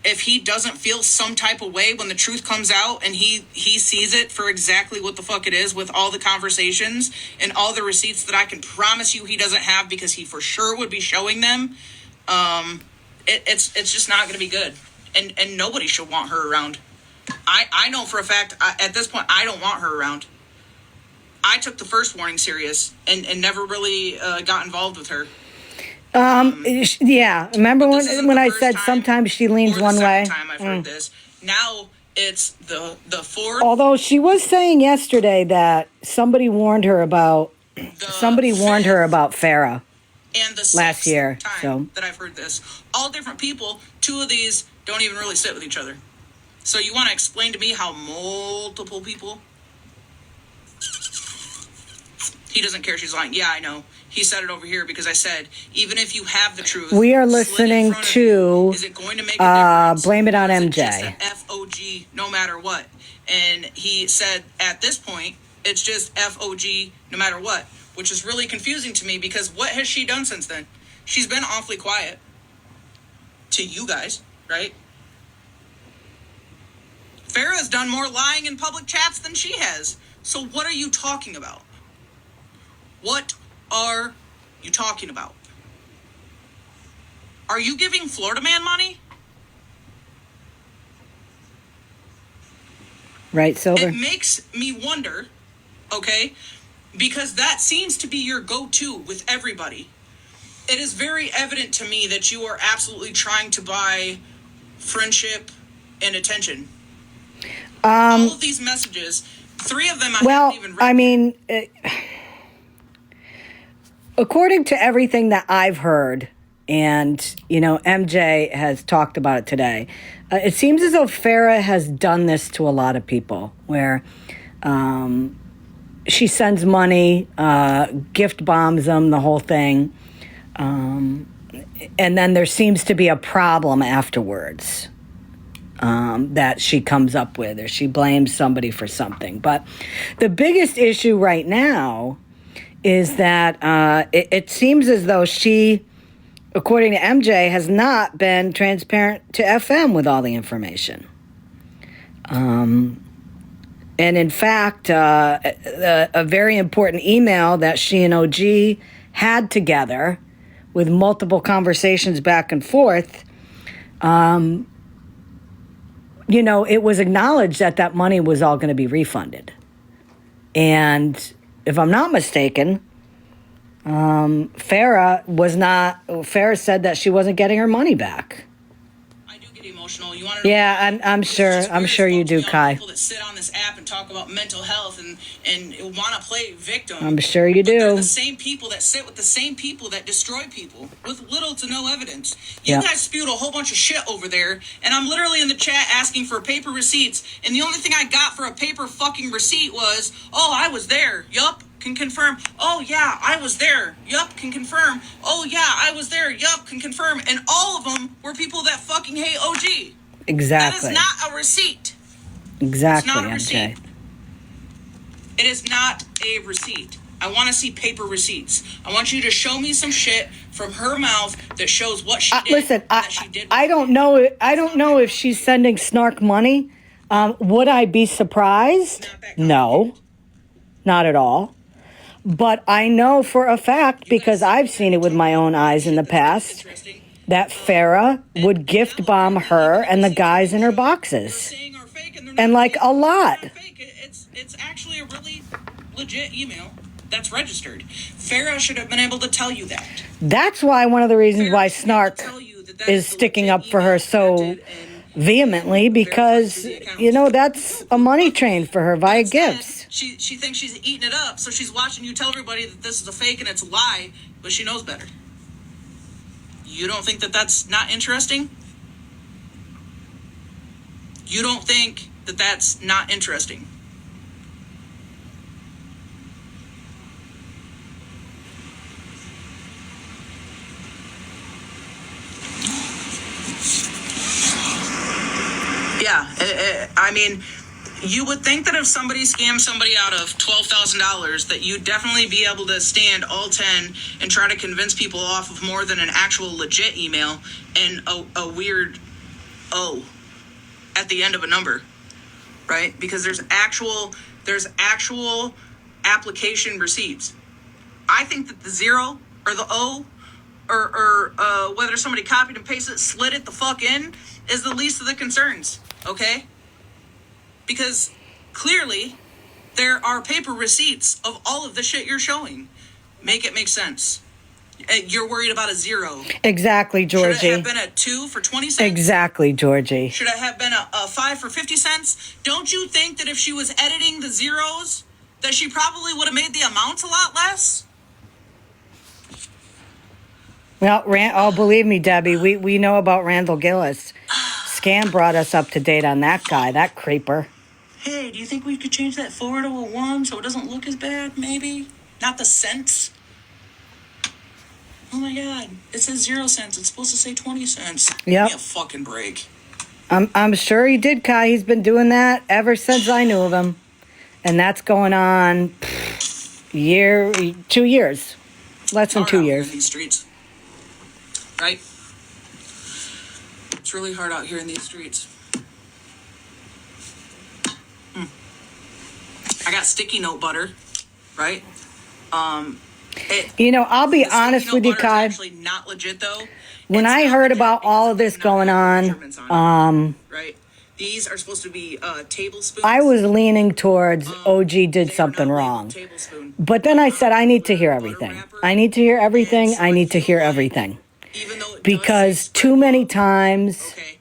If he doesn't feel some type of way when the truth comes out and he sees it for exactly what the fuck it is, with all the conversations and all the receipts that I can promise you he doesn't have, because he for sure would be showing them, it's just not going to be good. And nobody should want her around. I know for a fact, at this point, I don't want her around. I took the first warning serious and never really got involved with her. Yeah. Remember This isn't when the I first said time sometimes she leans or the one way? second time I've heard this. Now it's the fourth. Although she was saying yesterday that somebody warned her about Farrah And the last sixth year, time so. that I've heard this. All different people. Two of these don't even really sit with each other. So you want to explain to me how multiple people? He doesn't care she's lying. Yeah, I know. He said it over here because I said, even if you have the truth, We are slid in listening front of to, you, is it going to make a difference? Blame It on Or is MJ. just an FOG no matter what? And he said at this point, it's just FOG no matter what, which is really confusing to me, because what has she done since then? She's been awfully quiet to you guys, right? Farrah's done more lying in public chats than she has. So what are you talking about? What are you talking about? Are you giving Florida Man money? Right, Silver? It makes me wonder, okay? Because that seems to be your go-to with everybody. It is very evident to me that you are absolutely trying to buy friendship and attention. All of these messages, 3 of them I haven't even read. I mean, according to everything that I've heard, and, MJ has talked about it today, it seems as though Farrah has done this to a lot of people, where she sends money, gift bombs them, the whole thing, and then there seems to be a problem afterwards that she comes up with, or she blames somebody for something. But the biggest issue right now is that it seems as though she, according to MJ, has not been transparent to FM with all the information. And in fact, a very important email that she and OG had together with multiple conversations back and forth, it was acknowledged that money was all going to be refunded. And if I'm not mistaken, Farrah said that she wasn't getting her money back. I do get emotional emotional. You want to know Yeah, why? I'm Because sure. it's just I'm weird sure as you fuck to do, me how Kai. People that sit on this app and talk about mental health and want to play victim. I'm sure you But they're do. the same people that sit with the same people that destroy people with little to no evidence. You Yeah. guys spewed a whole bunch of shit over there, and I'm literally in the chat asking for paper receipts, and the only thing I got for a paper fucking receipt was, "Oh, I was there. Yup, can confirm. Oh yeah, I was there. Yup, can confirm. Oh yeah, I was there. Yup, can confirm." And all of them were people that fucking hate OG. Exactly. That is not a receipt. Exactly, It's not a MJ. receipt. It is not a receipt. I want to see paper receipts. I want you to show me some shit from her mouth that shows what she did. Listen, that she did. I don't know. I don't know if she's sending Snark money. Would I be surprised? No, not at all. But I know for a fact, because I've seen it with my own eyes in the past, Interesting. that Farrah would gift bomb her and the guys in her boxes. Saying are fake and they're not And like fake. a lot. They're not fake. It's actually a really legit email that's registered. Farrah should have been able to tell you that. That's why one of the reasons why Farrah should be able to Snark tell you that is the sticking legit up for her email so printed and vehemently, because, verified through the you know, accounts. that's a money train for her via Instead, gifts. She thinks she's eating it up, so she's watching you tell everybody that this is a fake and it's a lie, but she knows better. You don't think that that's not interesting? You don't think that that's not interesting? Yeah, I mean, you would think that if somebody scammed somebody out of $12,000, that you'd definitely be able to stand all 10 and try to convince people off of more than an actual legit email and a weird O at the end of a number, right? Because there's actual application receipts. I think that the 0 or the O or whether somebody copied and pasted it, slid it the fuck in, is the least of the concerns, okay? Because clearly there are paper receipts of all of the shit you're showing. Make it make sense. You're worried about a 0. Exactly, Should it Georgie. have been a 2 for 20 cents? Exactly, Georgie. Should it have been a 5 for 50 cents? Don't you think that if she was editing the zeros, that she probably would have made the amounts a lot less? Well, believe me, Debbie, we know about Randall Gillis. Scam brought us up to date on that guy, that creeper. Hey, do you think we could change that 4 to a 1 so it doesn't look as bad, maybe? Not the cents? Oh my god, it says 0 cents. It's supposed to say 20 cents. Yep. Give me a fucking break. I'm sure he did, Kai. He's been doing that ever since I knew of him. And that's going on 2 years. Less than Hard 2 out here years. in these streets. Right? It's really hard out here in these streets. I got sticky note butter, right? You know, I'll be The sticky honest note with you, butter is Kai. actually not legit though. When It's I not heard legit about because all of it this does not going have on, measurements on it, right? These are supposed to be tablespoons. I was leaning towards OG did They are something not wrong. labeled tablespoon. But then I said, I need to hear everything. I need to hear everything. I need to hear everything. Even though it does Because say too many times okay,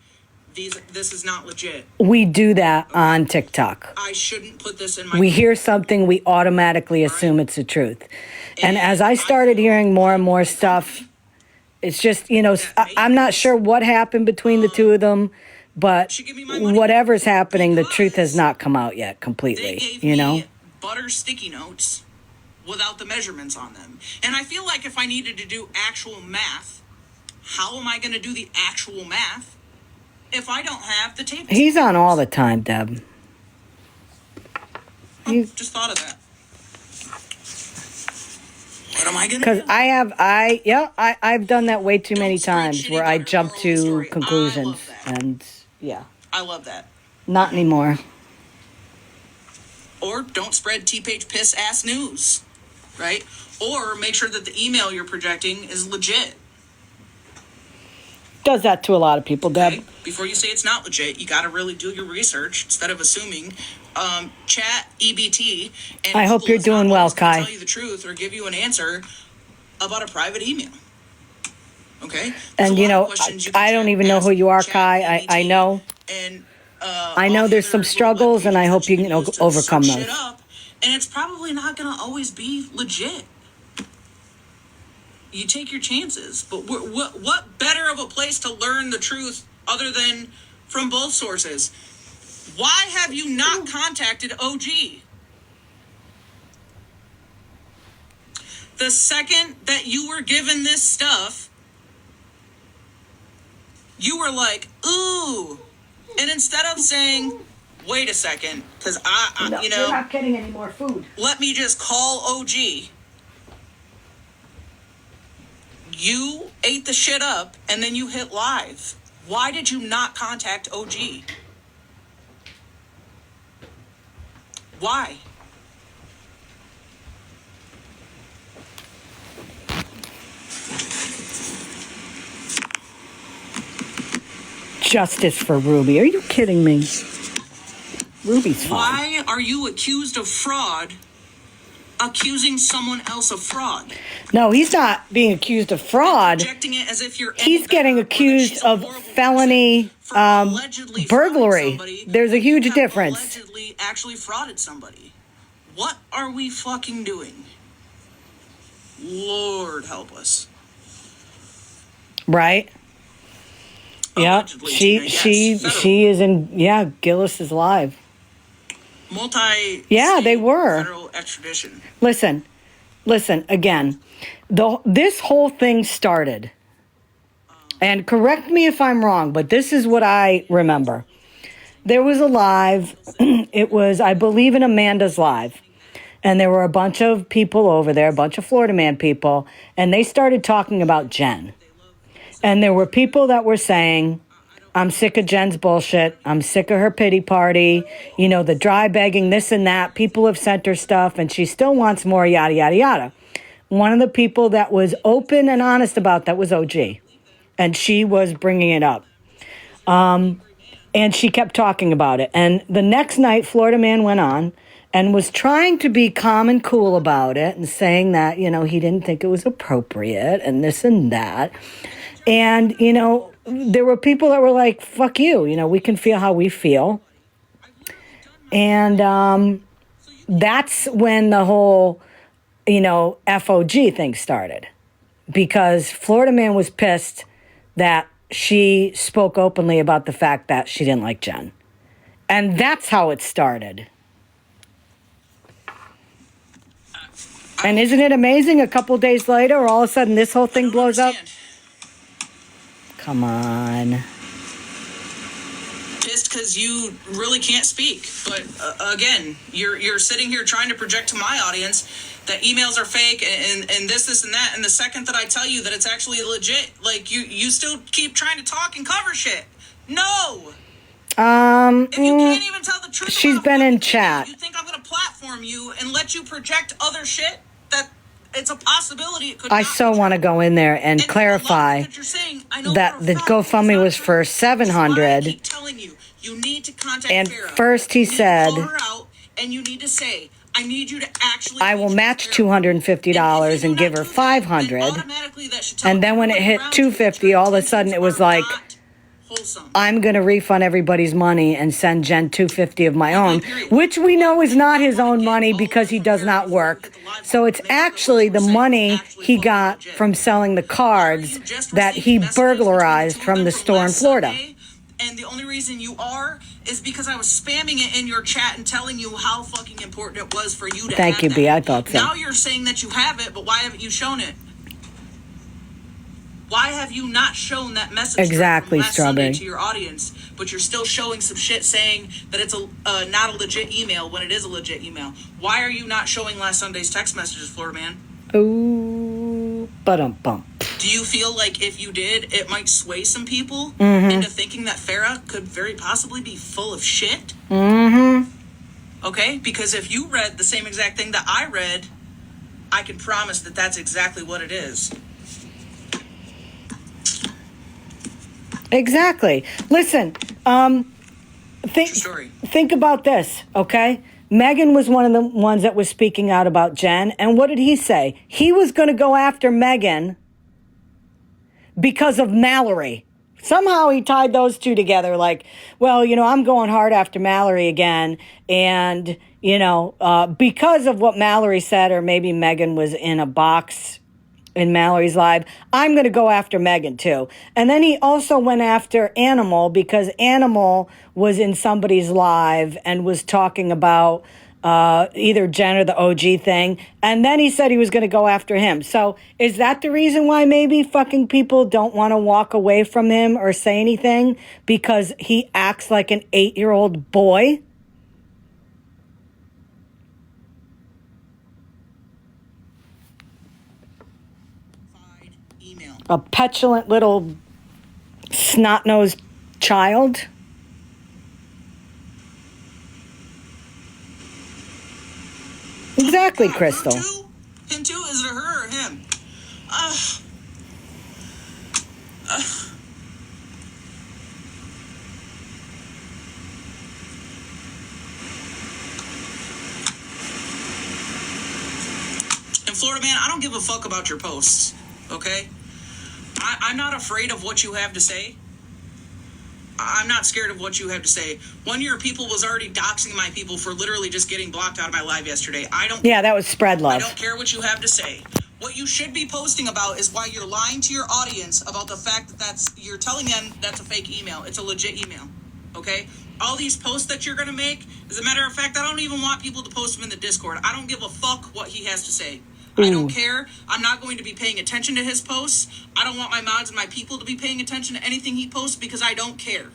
this is not legit. we do that on TikTok. I shouldn't put this in my. We hear something, we automatically assume it's the truth. And as I started hearing more and more stuff, it's just, you know, I'm not sure what happened between the two of them, but whatever's happening, the truth has not come out yet They completely, gave you know? me butter sticky notes without the measurements on them, and I feel like if I needed to do actual math, how am I going to do the actual math if I don't have the tables? He's on all the time, Deb. Just thought of that. What am I going to Because do? I've done that way too many Don't spread times shitty where I butter. jump Moral of the to story. I conclusions. love that. And yeah, I love that. not anymore. Or don't spread T-page piss ass news, right? Or make sure that the email you're projecting is legit. Does that to a lot of people, Deb. Okay? Before you say it's not legit, you got to really do your research instead of assuming. Chat EBT. And I hope Google you're is not doing well, always gonna Kai. Tell you the truth or give you an answer about a private email. Okay. And, I don't even know who you are, Kai. I know. And I know there's some struggles, and I hope you can overcome those. And it's probably not going to always be legit. You take your chances. But what better of a place to learn the truth other than from both sources? Why have you not contacted OG? The second that you were given this stuff, you were like, ooh. And instead of saying, wait a second, because You're not getting any more food. let me just call OG. You ate the shit up and then you hit live. Why did you not contact OG? Why? Justice for Ruby. Are you kidding me? Ruby's fine. Why are you accused of fraud, accusing someone else of fraud? No, he's not being accused of fraud. Projecting it as if you're He's getting accused of felony burglary. There's a huge difference. Allegedly actually frauded somebody. What are we fucking doing? Lord help us. Right? Yeah, Allegedly, Tina, she is in. Gillis is live. They were federal extradition. Listen. Again, this whole thing started, and correct me if I'm wrong, but this is what I remember. There was a live. It was, I believe, in Amanda's live, and there were a bunch of people over there, a bunch of Florida Man people, and they started talking about Jen. And there were people that were saying, I'm sick of Jen's bullshit. I'm sick of her pity party. The dry begging, this and that. People have sent her stuff, and she still wants more, yada, yada, yada. One of the people that was open and honest about that was OG. And she was bringing it up. And she kept talking about it. And the next night, Florida Man went on and was trying to be calm and cool about it and saying that, he didn't think it was appropriate and this and that. And, there were people that were like, fuck you, we can feel how we feel. And that's when the whole, FOG thing started. Because Florida Man was pissed that she spoke openly about the fact that she didn't like Jen. And that's how it started. And isn't it amazing? A couple days later, all of a sudden, this whole thing blows up. Come on. Just because you really can't speak. But again, you're sitting here trying to project to my audience that emails are fake and this and that. And the second that I tell you that it's actually legit, like you still keep trying to talk and cover shit. No. If you can't even tell the truth, she's been in chat. You think I'm going to platform you and let you project other shit that it's a possibility it could I so want to go in there and clarify that the GoFundMe was for 700. You need to contact and Farrah. first he said, call her out and you need to say, I need you to actually. I will match $250 and give her $500. And then when it hit $250, all of a sudden it was like, I'm going to refund everybody's money and send Jen $250 of my own, which we know is not his own money because he does not work. So it's actually the money he got from selling the cards that he burglarized from the store in Florida. And the only reason you are is because I was spamming it in your chat and telling you how fucking important it was for you to Thank you, that. B. I thought so. Now you're saying that you have it, but why haven't you shown it? Why have you not shown that message exactly, from last Strawberry, Sunday to your audience, but you're still showing some shit saying that it's not a legit email when it is a legit email? Why are you not showing last Sunday's text messages, Florida Man? Ooh, ba-dum-bum. Do you feel like if you did, it might sway some people into thinking that Farrah could very possibly be full of shit? Mm-hmm. Okay, because if you read the same exact thing that I read, I can promise that that's exactly what it is. Exactly. Listen, think about this, okay? Megan was one of the ones that was speaking out about Jen, and what did he say? He was going to go after Megan because of Mallory. Somehow he tied those two together like, well, I'm going hard after Mallory again. And, because of what Mallory said, or maybe Megan was in a box in Mallory's live, I'm going to go after Megan too. And then he also went after Animal because Animal was in somebody's live and was talking about either Jen or the OG thing. And then he said he was going to go after him. So is that the reason why maybe fucking people don't want to walk away from him or say anything? Because he acts like an 8-year-old boy? Email. A petulant little snot-nosed child? Exactly, Crystal. Him too? Is it her or him? And Florida man, I don't give a fuck about your posts, okay? I'm not afraid of what you have to say. I'm not scared of what you have to say. One of your people was already doxing my people for literally just getting blocked out of my live yesterday. Yeah, that was spread I love. don't care what you have to say. What you should be posting about is why you're lying to your audience about the fact that you're telling them that's a fake email. It's a legit email. Okay? All these posts that you're going to make, as a matter of fact, I don't even want people to post them in the Discord. I don't give a fuck what he has to say. I don't care. I'm not going to be paying attention to his posts. I don't want my mods and my people to be paying attention to anything he posts because I don't care.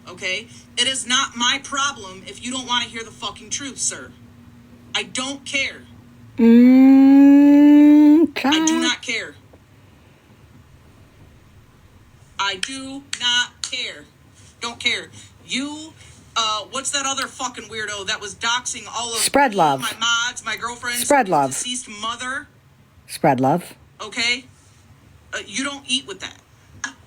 Okay? It is not my problem if you don't want to hear the fucking truth, sir. I don't care. I do not care. I do not care. Don't care. You, what's that other fucking weirdo that was doxing all of Spread me, love. my mods, my girlfriends, Spread love. deceased mother? Spread love. Okay? You don't eat with that.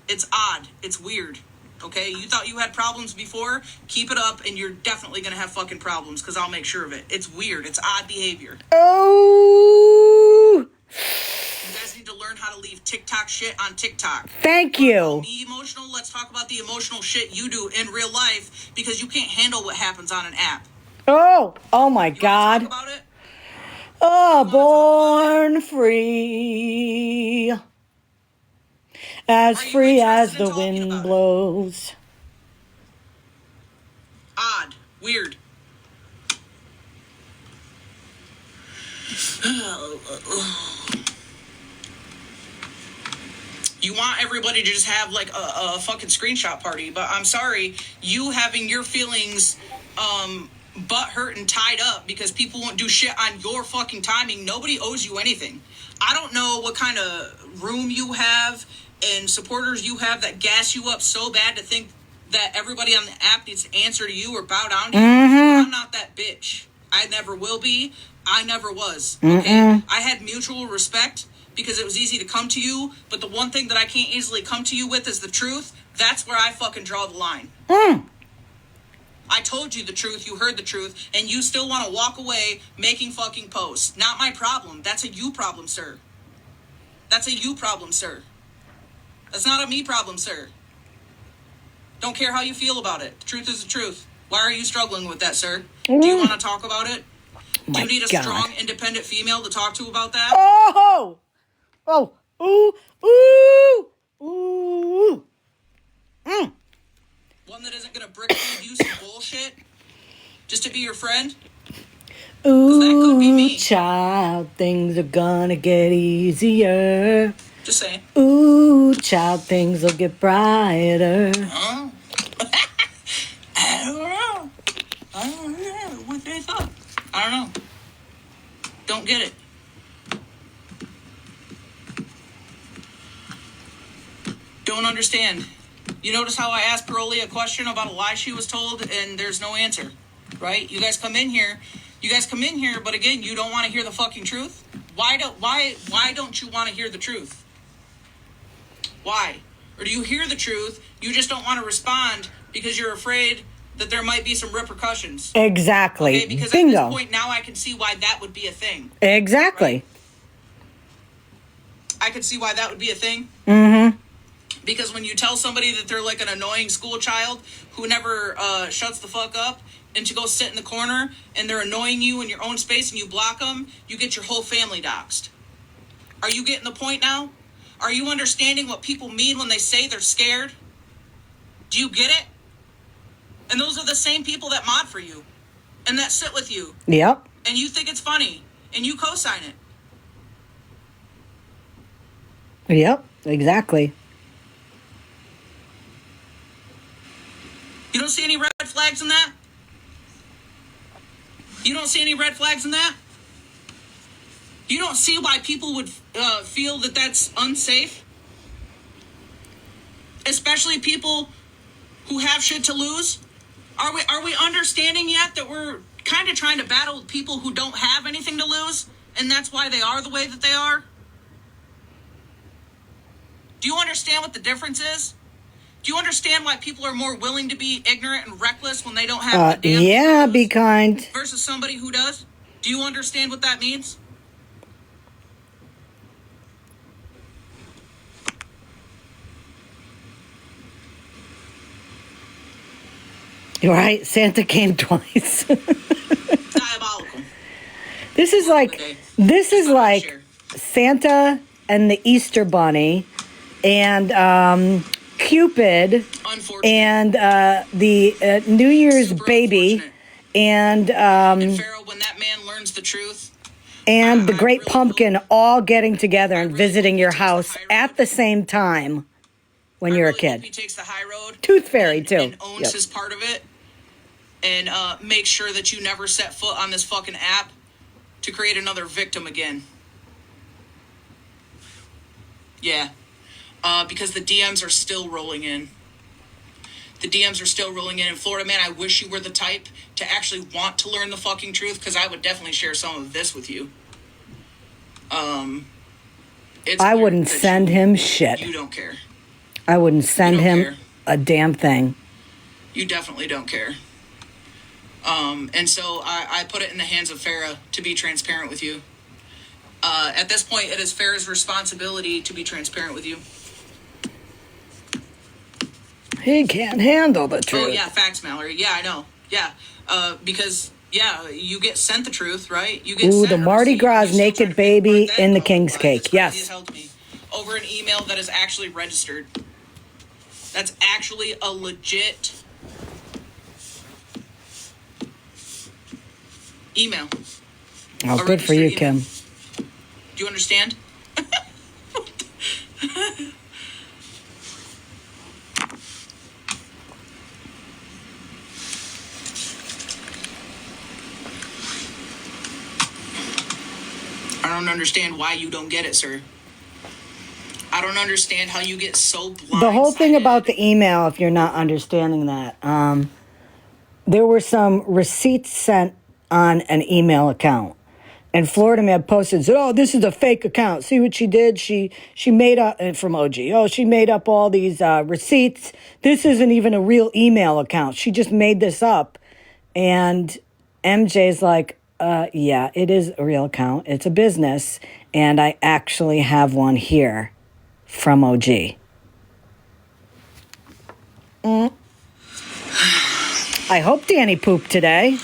It's odd. It's weird. Okay? You thought you had problems before? Keep it up and you're definitely gonna have fucking problems because I'll make sure of it. It's weird. It's odd behavior. Oh! You guys need to learn how to leave TikTok shit on TikTok. Thank you. Be emotional. Let's talk about the emotional shit you do in real life because you can't handle what happens on an app. Oh my You wanna God. talk about it? Oh, born free. As Are you free as interested in the talking wind about it? blows. Odd. Weird. You want everybody to just have like a fucking screenshot party, but I'm sorry, you having your feelings butt hurt and tied up because people won't do shit on your fucking timing. Nobody owes you anything. I don't know what kind of room you have and supporters you have that gas you up so bad to think that everybody on the app needs to answer to you or bow down to you. I'm not that bitch. I never will be. I never was. Okay? I had mutual respect because it was easy to come to you, but the one thing that I can't easily come to you with is the truth. That's where I fucking draw the line. I told you the truth, you heard the truth, and you still want to walk away making fucking posts. Not my problem. That's a you problem, sir. That's a you problem, sir. That's not a me problem, sir. Don't care how you feel about it. The truth is the truth. Why are you struggling with that, sir? Do you want to talk about it? Do you need a strong, independent female to talk to about that? Oh! Oh! Ooh! Ooh! Ooh! One that isn't gonna brick feed you some bullshit just to be your friend? Ooh, that could be me. child, things are gonna get easier. Just saying. Ooh, child, things will get brighter. Huh? I don't know. I don't know what they thought. I don't know. Don't get it. Don't understand. You notice how I asked Parolee a question about a lie she was told and there's no answer, right? You guys come in here, but again, you don't want to hear the fucking truth? Why don't you want to hear the truth? Why? Or do you hear the truth, you just don't want to respond because you're afraid that there might be some repercussions? Exactly. Okay, because Bingo. at this point now I can see why that would be a thing. Exactly. I could see why that would be a thing. Because when you tell somebody that they're like an annoying school child who never shuts the fuck up and to go sit in the corner and they're annoying you in your own space and you block them, you get your whole family doxxed. Are you getting the point now? Are you understanding what people mean when they say they're scared? Do you get it? And those are the same people that mod for you and that sit with you. Yep. And you think it's funny and you co-sign it. Yep, exactly. You don't see any red flags in that? You don't see any red flags in that? You don't see why people would feel that that's unsafe? Especially people who have shit to lose? Are we understanding yet that we're kind of trying to battle people who don't have anything to lose? And that's why they are the way that they are? Do you understand what the difference is? Do you understand why people are more willing to be ignorant and reckless when they don't have the damn Yeah, thing to be lose kind. versus somebody who does? Do you understand what that means? You're right. Santa came twice. Diabolical. This is like Santa and the Easter Bunny and Cupid Unfortunate. and the New Year's Super baby unfortunate. and And Pharaoh, when that man learns the truth, and the I Great really Pumpkin hope- all getting together I and really visiting hope your he takes the house high at road. the same time when you're a really hope he kid. takes the high road. Tooth Fairy, too. And owns Yep. his part of it. And makes sure that you never set foot on this fucking app to create another victim again. Yeah. Because the DMs are still rolling in. The DMs are still rolling in. And Florida man, I wish you were the type to actually want to learn the fucking truth, because I would definitely share some of this with you. It's I clear wouldn't that send him shit. You don't care. I wouldn't send don't him care. a damn thing. You definitely don't care. And so I put it in the hands of Farah to be transparent with you. At this point, it is Farah's responsibility to be transparent with you. He can't handle the truth. Oh, yeah, facts, Mallory. Yeah, I know. Yeah. Because, yeah, you get sent the truth, right? You get Ooh, sent the a Mardi receipt, Gras you still try naked to figure baby out that in the no, king's it's cake. crazy Yes. as hell to me. Over an email that is actually registered. That's actually a legit email. Oh, A good for registered you, email. Kim. Do you understand? I don't understand why you don't get it, sir. I don't understand how you get so blind. The whole thing about the email, if you're not understanding that, there were some receipts sent on an email account. And Florida Man posted, said, "Oh, this is a fake account. See what she did? She made up," and from OG, "Oh, she made up all these receipts. This isn't even a real email account. She just made this up." And MJ's like, yeah, it is a real account. It's a business. And I actually have one here from OG. I hope Danny pooped today.